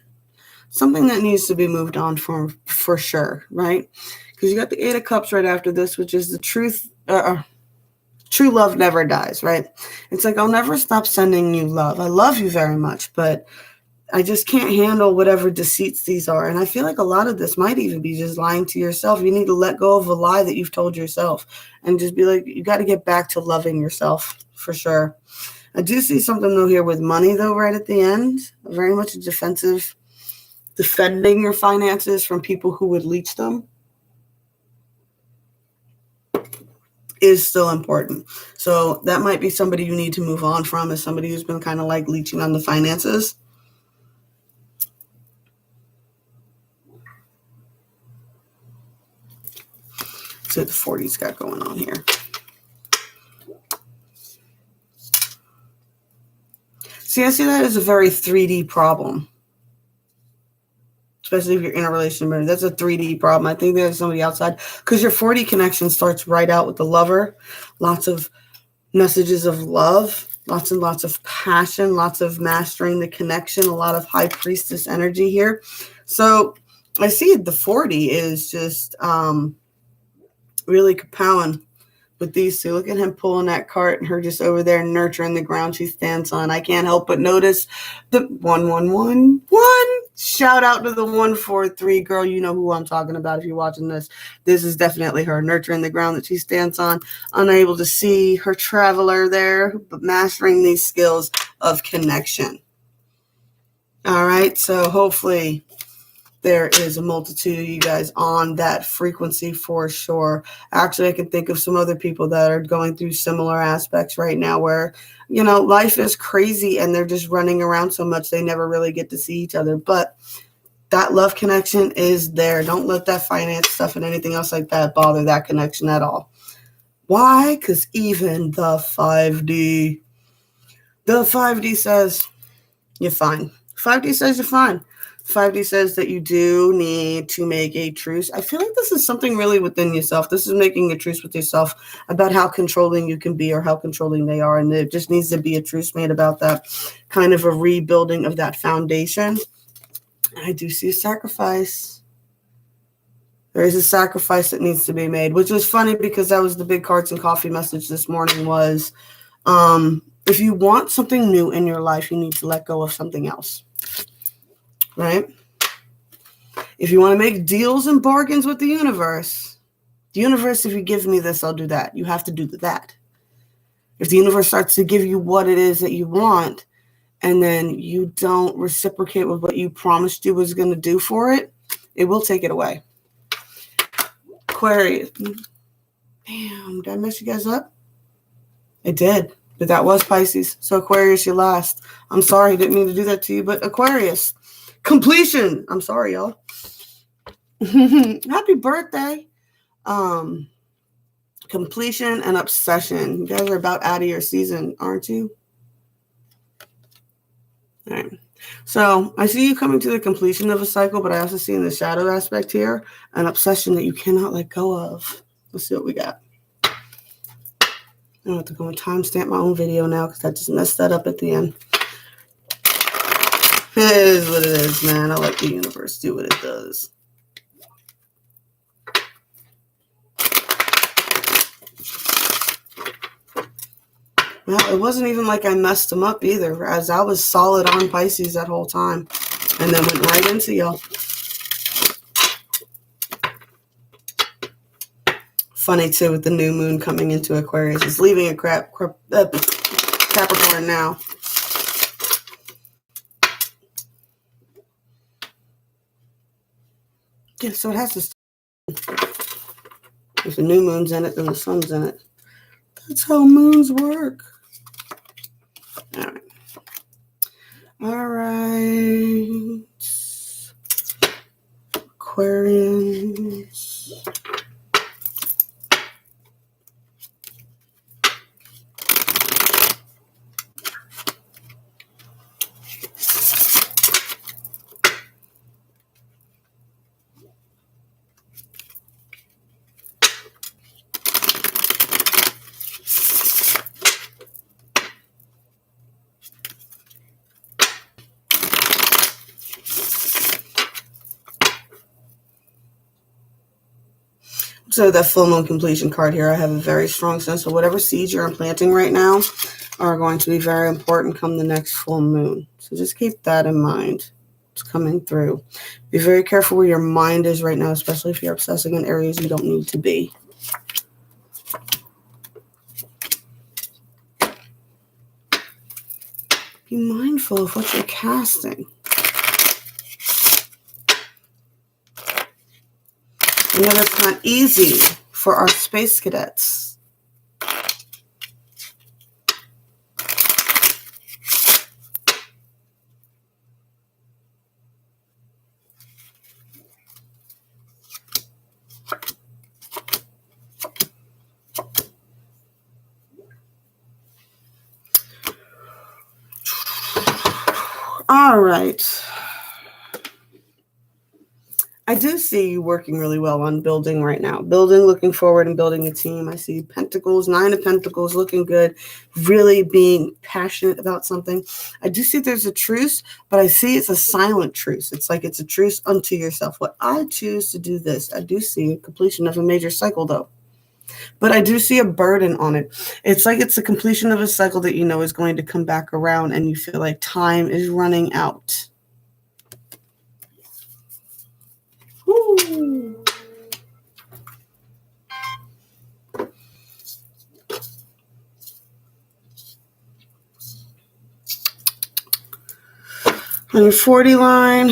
something that needs to be moved on from for sure, right? Because you got the Eight of Cups right after this, which is the truth. True love never dies, right? It's like, I'll never stop sending you love. I love you very much, but I just can't handle whatever deceits these are. And I feel like a lot of this might even be just lying to yourself. You need to let go of a lie that you've told yourself and just be like, you got to get back to loving yourself for sure. I do see something though here with money though, right at the end. Very much a defensive, defending your finances from people who would leech them is still important. So that might be somebody you need to move on from, as somebody who's been kind of like leeching on the finances. Let's see what the 40's got going on here. See, I see that as a very 3D problem. Especially if you're in a relationship. That's a 3D problem. I think there's somebody outside. Because your 40 connection starts right out with the lover. Lots of messages of love. Lots and lots of passion. Lots of mastering the connection. A lot of high priestess energy here. So I see the 40 is just really kapowing with these two. Look at him pulling that cart and her just over there nurturing the ground she stands on. I can't help but notice the 1111. Shout out to the 143 girl. You know who I'm talking about if you're watching this. This is definitely her nurturing the ground that she stands on. Unable to see her traveler there, but mastering these skills of connection. All right. So hopefully there is a multitude of you guys on that frequency for sure. Actually, I can think of some other people that are going through similar aspects right now where, you know, life is crazy and they're just running around so much they never really get to see each other. But that love connection is there. Don't let that finance stuff and anything else like that bother that connection at all. Why? Because even the 5D says you're fine. 5D says you're fine. 5D says that you do need to make a truce. I feel like this is something really within yourself. This is making a truce with yourself about how controlling you can be or how controlling they are. And there just needs to be a truce made about that, kind of a rebuilding of that foundation. I do see a sacrifice. There is a sacrifice that needs to be made, which was funny because that was the big cards and coffee message this morning was, if you want something new in your life, you need to let go of something else. Right? If you want to make deals and bargains with the universe, if you give me this, I'll do that. You have to do that. If the universe starts to give you what it is that you want, and then you don't reciprocate with what you promised you was going to do for it, it will take it away. Aquarius. Damn, did I mess you guys up? I did, but that was Pisces. So Aquarius, you last. I'm sorry, didn't mean to do that to you, but Aquarius. Completion. I'm sorry, y'all. Happy birthday. Completion and obsession. You guys are about out of your season, aren't you? All right. So I see you coming to the completion of a cycle, but I also see in the shadow aspect here an obsession that you cannot let go of. Let's see what we got. I have to go and timestamp my own video now because I just messed that up at the end. It is what it is, man. I let the universe do what it does. Well, it wasn't even like I messed them up either, as I was solid on Pisces that whole time and then went right into y'all. Funny, too, with the new moon coming into Aquarius. It's leaving a Capricorn now. Yeah, so it has to. If the new moon's in it, then the sun's in it. That's how moons work. All right. All right. Aquarians. So that full moon completion card here, I have a very strong sense of whatever seeds you're implanting right now are going to be very important come the next full moon. So just keep that in mind. It's coming through. Be very careful where your mind is right now, especially if you're obsessing in areas you don't need to be. Be mindful of what you're casting. I know that's not easy for our space cadets. All right. I do see you working really well on building right now. Building, looking forward and building a team. I see Pentacles, 9 of Pentacles, looking good, really being passionate about something. I do see there's a truce, but I see it's a silent truce. It's like it's a truce unto yourself. What I choose to do this, I do see a completion of a major cycle though. But I do see a burden on it. It's like it's the completion of a cycle that you know is going to come back around and you feel like time is running out. Woo. On your 40 line,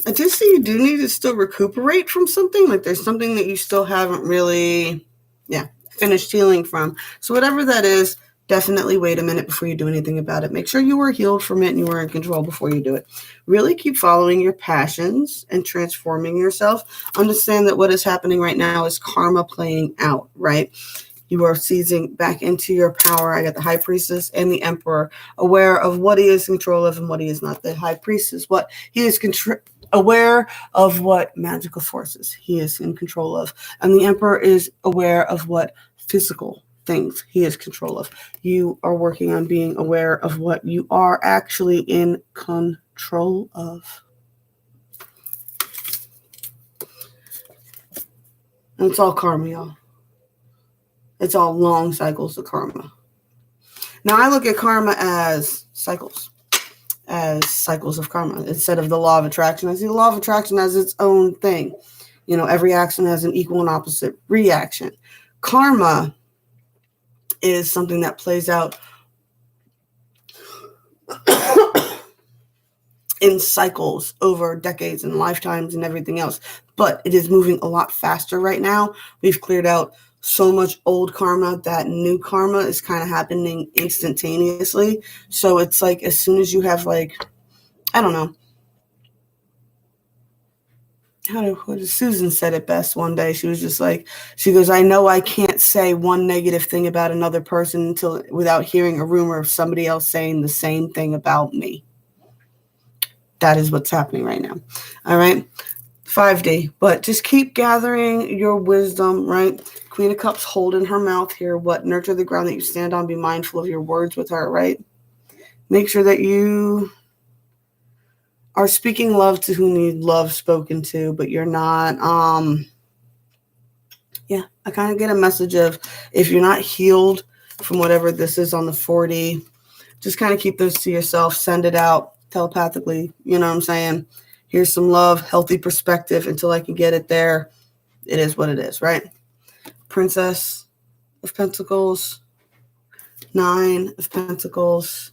I do see you do need to still recuperate from something. Like there's something that you still haven't really, finished healing from. So whatever that is, definitely wait a minute before you do anything about it. Make sure you were healed from it and you were in control before you do it. Really keep following your passions and transforming yourself. Understand that what is happening right now is karma playing out, right? You are seizing back into your power. I got the High Priestess and the Emperor, aware of what he is in control of and what he is not. The High Priestess, what he is aware of what magical forces he is in control of. And the Emperor is aware of what physical things he is control of. You are working on being aware of what you are actually in control of. And it's all karma, y'all. It's all long cycles of karma. Now, I look at karma as cycles of karma. Instead of the law of attraction, I see the law of attraction as its own thing. You know, every action has an equal and opposite reaction. Karma is something that plays out in cycles over decades and lifetimes and everything else. But it is moving a lot faster right now. We've cleared out so much old karma that new karma is kind of happening instantaneously. So it's like as soon as you have I don't know. Susan said it best one day. She was just like, she goes, I know I can't say one negative thing about another person without hearing a rumor of somebody else saying the same thing about me. That is what's happening right now. All right. 5D, but just keep gathering your wisdom, right? Queen of Cups holding her mouth here. What? Nurture the ground that you stand on. Be mindful of your words with her, right? Make sure that you are speaking love to who need love spoken to, but you're not, I kind of get a message of if you're not healed from whatever this is on the 40, just kind of keep those to yourself, send it out telepathically, you know what I'm saying? Here's some love, healthy perspective until I can get it there. It is what it is, right? Princess of Pentacles, 9 of Pentacles.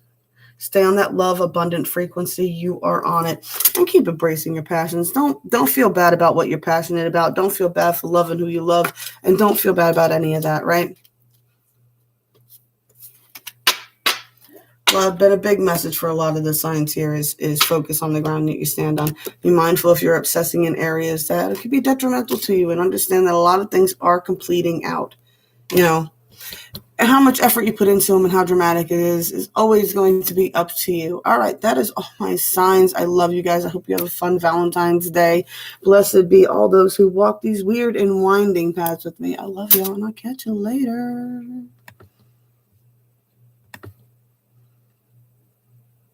Stay on that love abundant frequency. You are on it. And keep embracing your passions. Don't feel bad about what you're passionate about. Don't feel bad for loving who you love. And don't feel bad about any of that, right? Well, been a big message for a lot of the signs here is focus on the ground that you stand on. Be mindful if you're obsessing in areas that could be detrimental to you, and understand that a lot of things are completing out, and how much effort you put into them and how dramatic it is always going to be up to you. All right, that is all my signs. I love you guys. I hope you have a fun Valentine's Day. Blessed be all those who walk these weird and winding paths with me. I love y'all, and I'll catch you later.